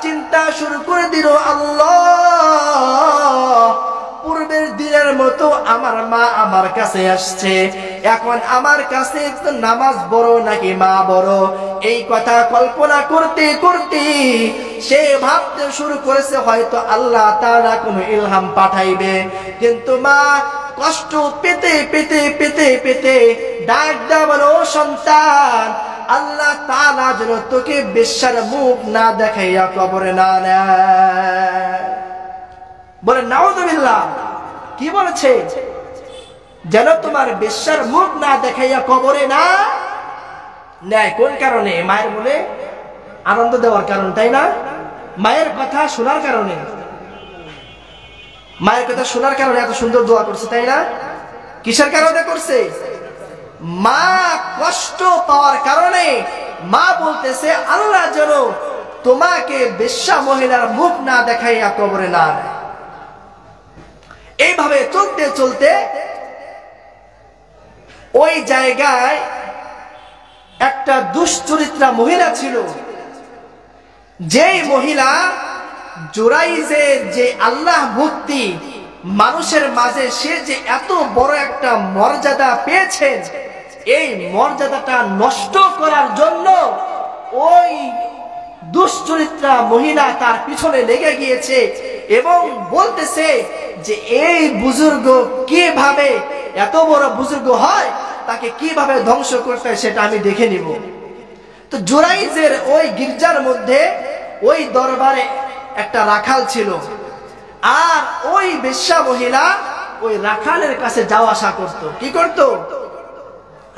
চিন্তা শুরু করে দিল, আল্লাহ, পূর্বের দিনের মতো আমার মা আমার কাছে আসছে, এখন আমার কাছে নামাজ বড় নাকি মা বড়? এই কথা কল্পনা করতে করতে সে ভাবতে শুরু করেছে হয়তো আল্লাহ তাআলা কোনো ইলহাম পাঠাইবে। কিন্তু মা কষ্ট পেতে পেতে পেতে পেতে ডাক দেয়া বলো, সন্তান, আল্লাহ তাআলা যেন তোকে বেশ্যার মুখ না দেখাইয়া কবরে না নেয়। বলে নাউযুবিল্লাহ, কি বলেছে? যেন তোমার বেশ্যার মুখ না দেখাইয়া কবরে না নেয়। কোন কারণে? মায়ের বলে আনন্দ দেওয়ার কারণ, তাই না? মায়ের কথা শোনার কারণে, মায়ের কথা শোনার কারণে এত সুন্দর দোয়া করছে, তাই না? কিসের কারণে করছে? মা কষ্ট পাওয়ার কারণে মা বলতেছে, আল্লাহ যেন তোমাকে বেশ্যা মহিলার মুখ না দেখাইয়া কবরে না নেয়। এইভাবে চলতে চলতে ওই জায়গায় একটা দুশ্চরিত্রা মহিলা ছিল, যেই মহিলা জুরাইজের যে আল্লাহ ভক্তি মানুষের মাঝে সে যে এত বড় একটা মর্যাদা পেয়েছেন, এই মর্যাদাটা নষ্ট করার জন্য ওই দুশ্চরিত্রা মহিলা তার পিছনে লেগে গিয়েছে এবং বলতেছে যে এই বুজুর্গ কিভাবে এত বড় বুজুর্গ হয়, তাকে কিভাবে ধ্বংস করতে হয় সেটা আমি দেখে নিব। তো জুরাইজের ওই গির্জার মধ্যে ওই দরবারে একটা রাখাল ছিল, আর ওই বেশ্যা মহিলা ওই রাখালের কাছে যাওয়া আসা করত। কি করত?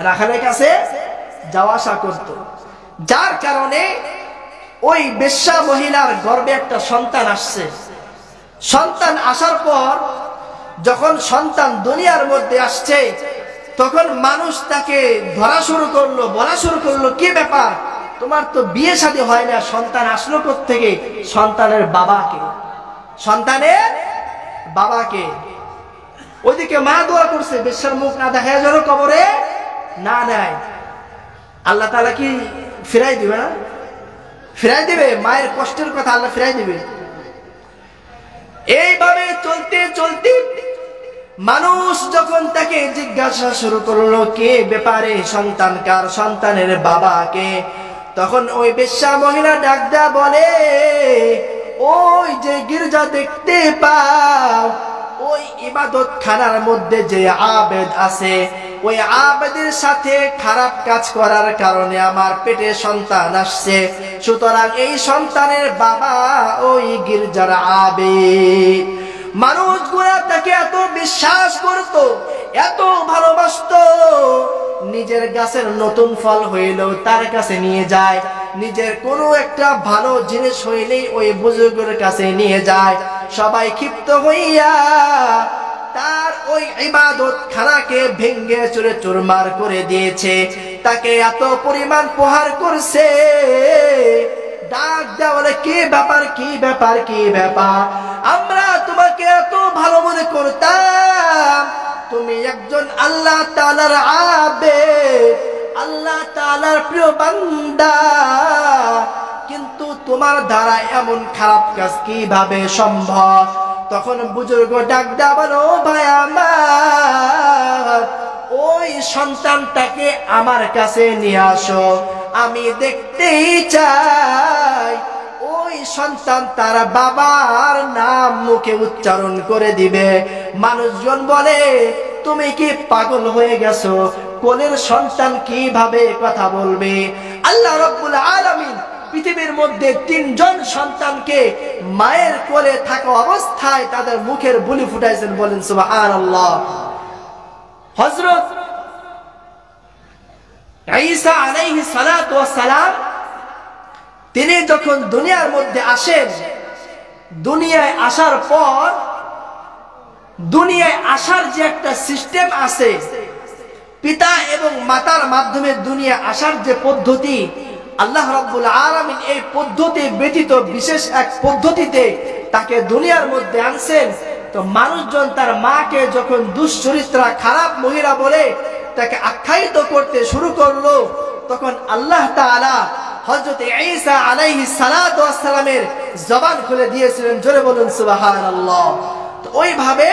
রাখালের কাছে যাওয়া আসা করত, যার কারণে ওই বেশ্যা মহিলার গর্ভে একটা সন্তান আসছে। সন্তান আসার পর যখন সন্তান দুনিয়ার মধ্যে আসছে, তখন মানুষ তাকে ধরা শুরু করলো, বলা শুরু করলো, কি ব্যাপার, তোমার তো বিয়ে শাদী হয় না, সন্তান আসলো কোত্থেকে? সন্তানের বাবাকে, সন্তানের বাবাকে। ওইদিকে মা দোয়া করছে, বেশ্যার মুখ না দেখায় যেন কবরে না নেয়। আল্লাহ তাআলা কি ফিরাই দিবে না? ফিরাই দিবে। মায়ের কষ্টের কথা আল্লাহ ফিরাই দিবে। এইভাবে চলতে চলতে মানুষ যখন তাকে জিজ্ঞাসা শুরু করলো, কে ব্যাপারে, সন্তান কার? সন্তানের বাবাকে। তখন ওই বেশ্যা মহিলা ডাক দেয়া বলে, ওই যে গির্জা দেখতে পাও, ওই ইবাদত খানার মধ্যে যে আবেদ আছে, ওই আবেদের সাথে খারাপ কাজ করার কারণে আমার পেটে সন্তান আসছে, সুতরাং এই সন্তানের বাবা ওই গির্জার আবেদ। মানুষগুলা তাকে এত বিশ্বাস করত, এত ভালোবাসতো, নিজের গাছের নতুন ফল হইলেও তার কাছে নিয়ে যায়, নিজের কোনো একটা ভালো জিনিস হইলেই ওই বুজুর্গের কাছে নিয়ে যায়। সবাই ক্ষিপ্ত হইয়া তার ওই ইবাদত খানাকে ভেঙ্গে চুরে চুরমার করে দিয়েছে, তাকে এত পরিমাণ প্রহার করছে। ডাক দেওয়া, কি ব্যাপার, কি ব্যাপার, কি ব্যাপার, আমরা তোমাকে এত ভালো মনে করতাম, তুমি একজন আল্লাহ তাআলার আবেদ, আল্লাহ তাআলার প্রিয় বান্দা, কিন্তু তোমার দ্বারা এমন খারাপ কাজ কিভাবে সম্ভব? তখন বুজুর্গ ডাক দেয়া বলো, ভাই আমার, ওই সন্তানটাকে আমার কাছে নিয়ে আসো, আমি দেখতেই চাই ওই সন্তান তার বাবার নাম মুখে উচ্চারণ করে দিবে। মানুষজন বলে তুমি কি পাগল হয়ে গেছো, কোলের সন্তান কিভাবে কথা বলবে? আল্লাহ রাব্বুল আলামিন পৃথিবীর মধ্যে 3 জন সন্তানকে মায়ের কোলে থাকা অবস্থায় তাদের মুখের বুলি ফুটাইছেন, বলেন সুবহানাল্লাহ। হযরত ঈসা আলাইহিস সালাতু ওয়াস সালাম তিনি যখন দুনিয়ার মধ্যে আসেন, দুনিয়ায় আসার পর দুনিয়ায় আসার যে একটা সিস্টেম আছে, পিতা এবং মাতার মাধ্যমে দুনিয়া আসার যে পদ্ধতি, আল্লাহ রাব্বুল আলামিন এই পদ্ধতি ব্যতীত বিশেষ এক পদ্ধতিতে তাকে দুনিয়ার মধ্যে আনছেন। তো মানুষজন তার মাকে যখন দুশ্চরিত্রা, খারাপ মহিলা বলে তাকে আখ্যায়িত করতে শুরু করলো, তখন আল্লাহ তাআলা হযরত ঈসা আলাইহিস সালাতু ওয়াস সালামের জবান খুলে দিয়েছিলেন। জোরে বলুন সুবহানাল্লাহ। তো ওইভাবে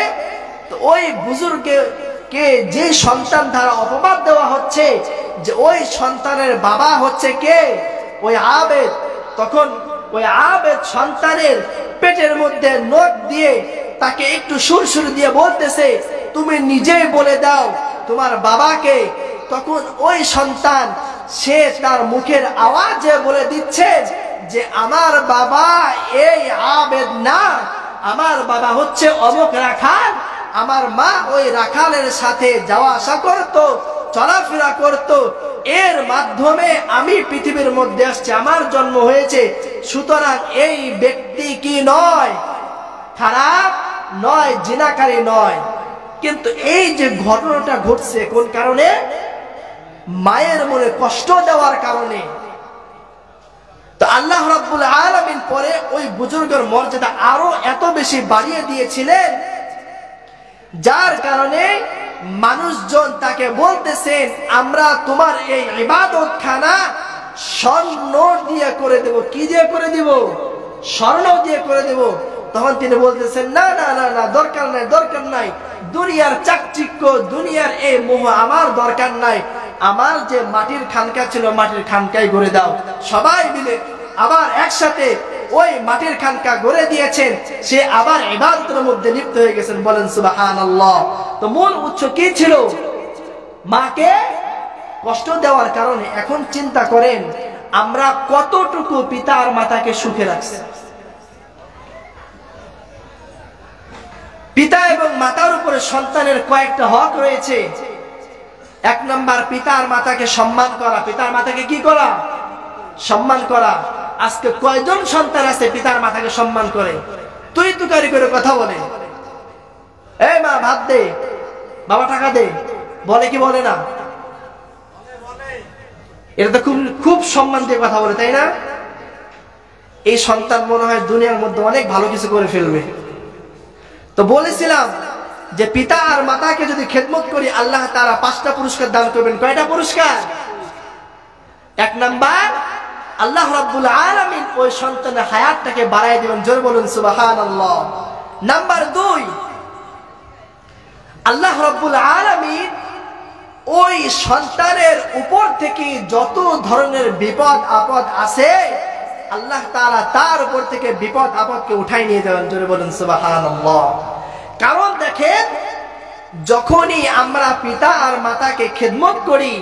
ওই বুজুর্গকে যে সন্তান দ্বারা অপবাদ দেওয়া হচ্ছে যে ওই সন্তানের বাবা হচ্ছে কে? ওই আবেদ। তখন ওই আবেদ সন্তানের পেটের মধ্যে নখ দিয়ে তাকে একটু সুরসুর দিয়ে বলতেছে, তুমি নিজেই বলে দাও তোমার বাবাকে। তখন ওই সন্তান সে তার মুখের আওয়াজে বলে দিচ্ছে যে আমার বাবা এই আবেদ না, আমার বাবা হচ্ছে অমুক রাখাল। আমার মা ওই রাখালের সাথে যাওয়া আসা করত, চলাফেরা করত, এর মাধ্যমে আমি পৃথিবীর মধ্যে আসছি, আমার জন্ম হয়েছে। সুতরাং এই ব্যক্তি কি নয়, খারাপ নয়, জিনাকারী নয়। কিন্তু এই যে ঘটনাটা ঘটছে কোন কারণে? মায়ের মনে কষ্ট দেওয়ার কারণে। তো আল্লাহ রাব্বুল আলামিন পরে ওই বুজুর্গের মর্যাদা আরো এত বেশি বাড়িয়ে দিয়েছিলেন, যার কারণে মানুষজন তাকে বলতেছেন আমরা তোমার এই ইবাদতখানা স্বর্ণ দিয়ে করে দেব। কি দিয়ে করে দিব? স্বর্ণ দিয়ে করে দেব। তখন তিনি বলতেছেন না না না না, দরকার নাই, দরকার নাই, দুনিয়ার চাকচিক্য, দুনিয়ার এই মোহ আমার দরকার নাই। আমার যে মাটির খানকা ছিল, মাটির খানকাই গড়ে দাও। সবাই মিলে আবার একসাথে ওই মাটির খানকা গড়ে দিয়েছেন। সে আবার ইবাদতের মধ্যে লিপ্ত হয়ে গেছেন, বলেন সুবহানাল্লাহ। তো মূল উৎস কি ছিল? মাকে কষ্ট দেওয়ার কারণে। এখন চিন্তা করেন আমরা কতটুকু পিতা আর মাতাকে সুখে রাখছি। পিতা এবং মাতার উপরে সন্তানের কয়েকটা হক রয়েছে। 1 নাম্বার, পিতা আর মাতাকে সম্মান করা। পিতার মাতাকে কি করা? সম্মান করা। আজকে কয়জন সন্তান আছে পিতার মাতাকে সম্মান করে? তুই তুকারি করে কথা বলে, এই মা ভাত দে, বাবা টাকা দে, বলে কি বলে না? এটা তো খুব সম্মান দিয়ে কথা বলে, তাই না? এই সন্তান মনে হয় দুনিয়ার মধ্যে অনেক ভালো কিছু করে ফেলবে। তো বলেছিলাম যে পিতা আর মাতাকে যদি খেদমত করি আল্লাহ তাআলা 5টা পুরস্কার দান করবেন। কয়টা পুরস্কার? 1 নাম্বার, আল্লাহ রাব্বুল আলামিন ওই সন্তানের হায়াতটাকে বাড়ায় দিবেন। জোরে বলুন সুবহানাল্লাহ। নাম্বার 2, আল্লাহ রাব্বুল আলামিন ওই সন্তানের উপর থেকে যত ধরনের বিপদ আপদ আছে আল্লাহ তাআলা তার উপর থেকে বিপদ আপদকে উঠাই নিয়ে যাবেন। জোরে বলুন সুবহানাল্লাহ। কারণ দেখেন, যখনই আমরা পিতা আর মাতাকে খেদমত করি,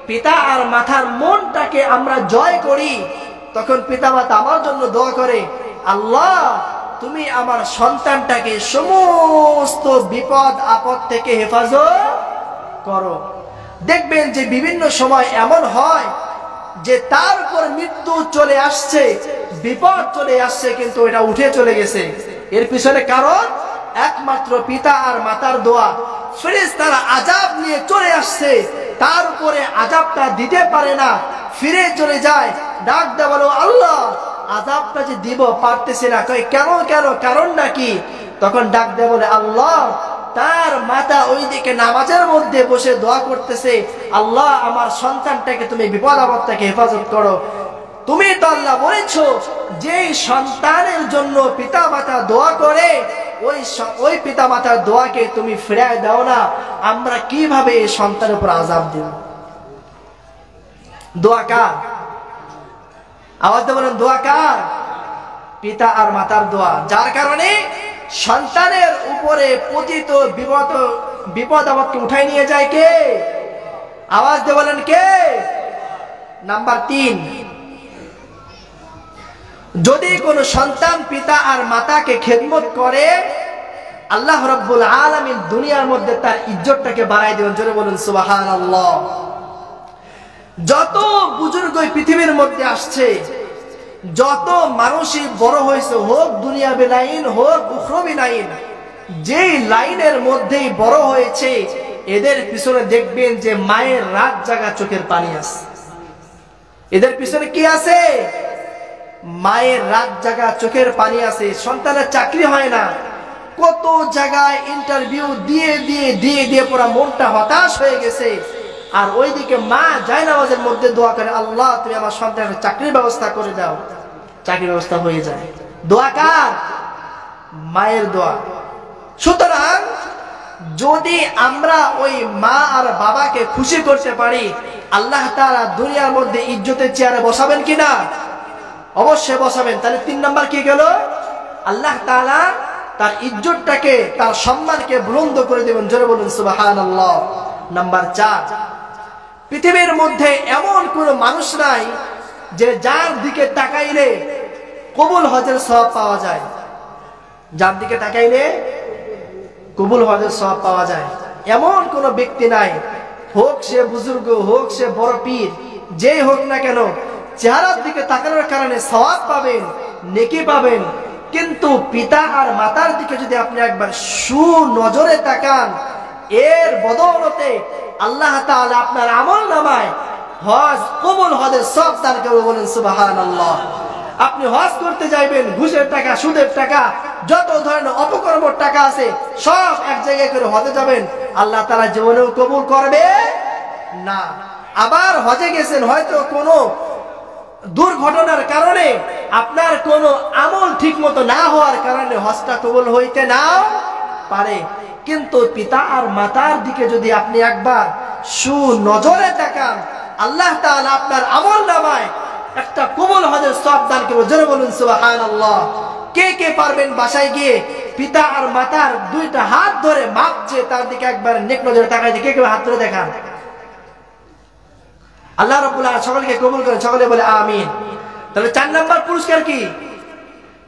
পিতা আর মাতার মনটাকে আমরা জয় করি, তখন পিতা মাতা আমার জন্য দোয়া করে, আল্লাহ তুমি আমার সন্তানটাকে সমস্ত বিপদ আপদ থেকে হেফাজত করো। দেখবেন যে বিভিন্ন সময় এমন হয় যে তার উপর মৃত্যু চলে আসছে, বিপদ চলে আসছে, কিন্তু এটা উঠে চলে গেছে। এর পিছনে কারণ একমাত্র পিতা আর মাতার দোয়া। ফেরেশতারা আযাব নিয়ে চলে আসছে, তার উপরে আযাবটা দিতে পারে না, ফিরে চলে যায়, ডাক দেয় বলো আল্লাহ আযাবটা যে দিব পারতেছি না। কই কেন কেন, কারণটা কি? তখন ডাক দেয় বলে আল্লাহ তার মাতা ওইদিকে নামাজের মধ্যে বসে দোয়া করতেছে, আল্লাহ আমার সন্তানটাকে তুমি বিপদ আপদ থেকে হেফাজত করো। তুমি তো আল্লাহ বলেছো যে সন্তানের জন্য পিতা মাতা দোয়া করে ওই পিতা মাতার দোয়াকে তুমি ফিরায় দাও না, আমরা কিভাবে এই সন্তানের উপর আযাব দেব? দোয়া কার? আওয়াজ দিয়ে বলেন দোয়া কার? পিতা আর মাতার দোয়া, যার কারণে সন্তানের উপরে পতিত বিপদ আপদকে উঠাই নিয়ে যায় কে? আওয়াজ দিয়ে বলেন কে? নাম্বার 3, যদি কোন সন্তান পিতা আর মাতাকে খেদমত করে, আল্লাহ রাব্বুল আলামিন দুনিয়ার মধ্যে তার ইজ্জতটাকে বাড়ায় দেবেন। জোরে বলুন সুবহানাল্লাহ। যত বুজুর্গ পৃথিবীর মধ্যে আসছে, যত মানুষই বড় হয়েছে, হোক দুনিয়াবি লাইন হোক উখরবি লাইন, যেই লাইনের মধ্যেই বড় হয়েছে, এদের পিছনে দেখবেন যে মায়ের রাত জাগা চোখের পানি আছে। এদের পিছনে কি আছে? মায়ের রাত জাগা চোখের পানি আছে। সন্তানের চাকরি হয় না, কত জায়গায় ইন্টারভিউ দিয়ে দিয়ে দিয়ে দিয়ে পুরো মনটা হতাশ হয়ে গেছে, আর ওইদিকে মা জায়নামাজের মধ্যে দোয়া করে, আল্লাহ তুমি আমার সন্তানের চাকরির ব্যবস্থা করে দাও। চাকরির ব্যবস্থা হয়ে যায়। দোয়া কার? মায়ের দোয়া। সুতরাং যদি আমরা ওই মা আর বাবাকে খুশি করতে পারি, আল্লাহ তাআলা দুনিয়ার মধ্যে ইজ্জতের চেয়ারে বসাবেন কিনা? অবশ্যই বসাবেন। তাহলে 3 নাম্বার কি গেল? আল্লাহ তাআলা তার ইজ্জতটাকে, তার সম্মানকে বুলন্দ করে দেবেন। জোরে বলুন সুবহানাল্লাহ। নাম্বার 4, পৃথিবীর মধ্যে এমন কোন মানুষ নাই যে যার দিকে তাকাইলে কবুল হজের সওয়াব পাওয়া যায়। যার দিকে তাকাইলে কবুল হজের সওয়াব পাওয়া যায় এমন কোন ব্যক্তি নাই, হোক সে বুজুর্গ, হোক সে বড় পীর, যেই হোক না কেন, চেহারার দিকে তাকানোর কারণে সওয়াব পাবেন, নেকি পাবেন। কিন্তু পিতা আর মাতার দিকে যদি আপনি একবার সুনজরে তাকান, এর বদৌলতে আল্লাহ তাআলা আপনার আমল নামায় হজ কবুল হজের সওয়াব দান করবে। বলেন সুবহানাল্লাহ। আপনি হজ করতে যাইবেন, ঘুষের টাকা, সুদের টাকা, যত ধরনের অপকর্মের টাকা আছে সব এক জায়গায় করে হজে যাবেন, আল্লাহ তাআলা জীবনেও কবুল করবে না। আবার হজে গেছেন, হয়তো কোনো দুর্ঘটনার কারণে, আপনার কোনো আমল ঠিক মতো না হওয়ার কারণে হজটা কবুল হইতে নাও পারে। কিন্তু পিতা আর মাতার দিকে যদি আপনি একবার সুনজরে তাকান, আল্লাহ তাআলা আপনার আমল নামায় একটা কবুল হজের সওয়াব দান করবে। জোরে বলুন সুবহানাল্লাহ। কে কে পারবেন বাসায় গিয়ে পিতা আর মাতার 2টা হাত ধরে মাপছে, তার দিকে একবার নেক নজরে তাকাইতে? কে কে হাত ধরে দেখান? আল্লাহ রাব্বুল আলামিন সকলকে কবুল করেন। সকলে বলে আমিন। তাহলে 4 নাম্বার পুরস্কার কি?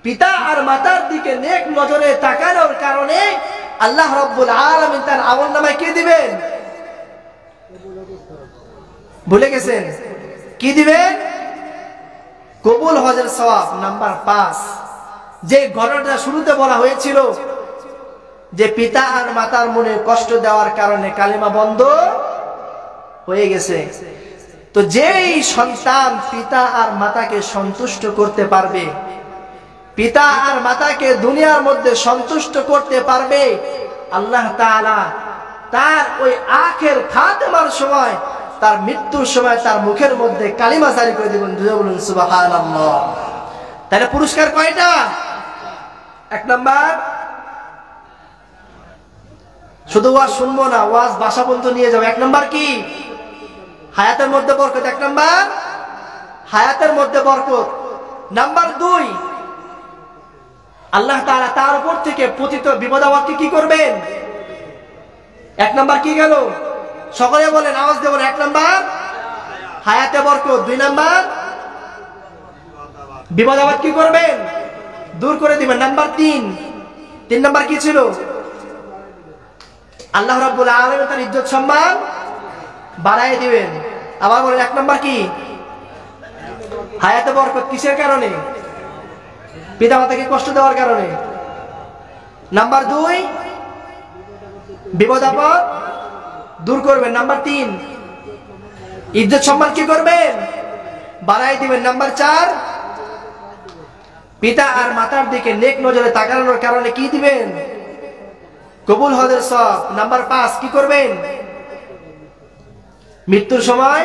পিতা আর মাতার দিকে নেক নজরে তাকানোর কারণে আল্লাহ রাব্বুল আলামিন তার আমলনামায় কি দিবেন? ভুলে গেছেন? কি দিবেন? কবুল হজের সওয়াব। নাম্বার 5, যে ঘটনাটা শুরুতে বলা হয়েছিল যে পিতা আর মাতার মনে কষ্ট দেওয়ার কারণে কালিমা বন্ধ হয়ে গেছে, তো যেই সন্তান পিতা আর মাতাকে সন্তুষ্ট করতে পারবে, পিতা আর মাতাকে দুনিয়ার মধ্যে সন্তুষ্ট করতে পারবে, আল্লাহ তাআলা তার ওই আখের খাতেমার সময়, তার মৃত্যুর সময় তার মুখের মধ্যে কালিমা জারি করে দিবেন। বলুন সুবহানাল্লাহ। তাহলে পুরস্কার কয়টা? 1 নাম্বার, শুধু ওয়াজ শুনবো না, ওয়াজ বাসা পর্যন্ত নিয়ে যাবো। 1 নাম্বার কি? হায়াতের মধ্যে বরকত। 1 নাম্বার হায়াতের মধ্যে বরকত। নাম্বার 2, আল্লাহ তাআলা তার উপর থেকে পতিত বিপদাপদকে কি করবেন? 1 নাম্বার কি গেল? সকলে বলেন, আওয়াজ দিয়ে বলেন। 1 নাম্বার হায়াতে বরকত। 2 নাম্বার বিপদাপদ কি করবেন? দূর করে দিবেন। নাম্বার 3 নাম্বার কি ছিল? আল্লাহ রাব্বুল আলামিন তার ইজ্জত সম্মান বাড়ায় দিবেন। আবার বলেন, 1 নাম্বার কি? হায়াতে বরকত। কিসের কারণে? পিতা মাতাকে কষ্ট দেওয়ার কারণে। নাম্বার 2, বিপদ আপদ দূর করবেন। নাম্বার 3, ইজ্জত সম্মান কি করবেন? বাড়াই দিবেন। নাম্বার 4, পিতা আর মাতার দিকে নেক নজরে তাকানোর কারণে কি দিবেন? কবুল হজের সওয়াব। নাম্বার 5, কি করবেন? মৃত্যুর সময়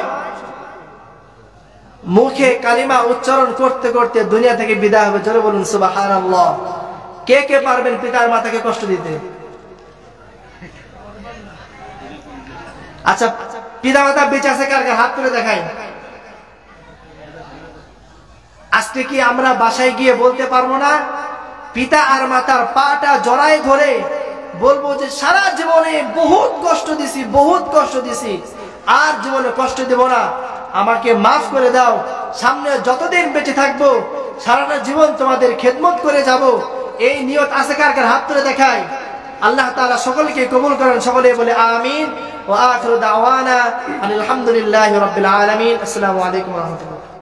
মুখে কালিমা উচ্চারণ করতে করতে দুনিয়া থেকে বিদায় হবে। জোরে বলুন সুবহানাল্লাহ। কে কে পারবেন পিতা আর মাতাকে কষ্ট দিতে? আচ্ছা, পিতা মাতা বেঁচে আছে কার কার? হাত তুলে দেখাই। আজ আজকে কি আমরা বাসায় গিয়ে বলতে পারবো না? পিতা আর মাতার পাটা জড়ায় ধরে বলবো যে সারা জীবনে বহুত কষ্ট দিছি, বহুত কষ্ট দিছি, আর জীবনে কষ্ট দেব না, আমাকে মাফ করে দাও, সামনে যতদিন বেঁচে থাকবো সারাটা জীবন তোমাদের খেদমত করে যাব। এই নিয়ত আছে কার কার? হাত তুলে দেখায়। আল্লাহ তাআলা সকলকে কবুল করেন। সকলে বলে আমিন। ওয়া আখিরু দাওয়ানা আলহামদুলিল্লাহি রাব্বিল আলামিন। আসসালামু আলাইকুম ওয়া রাহমাতুল্লাহ।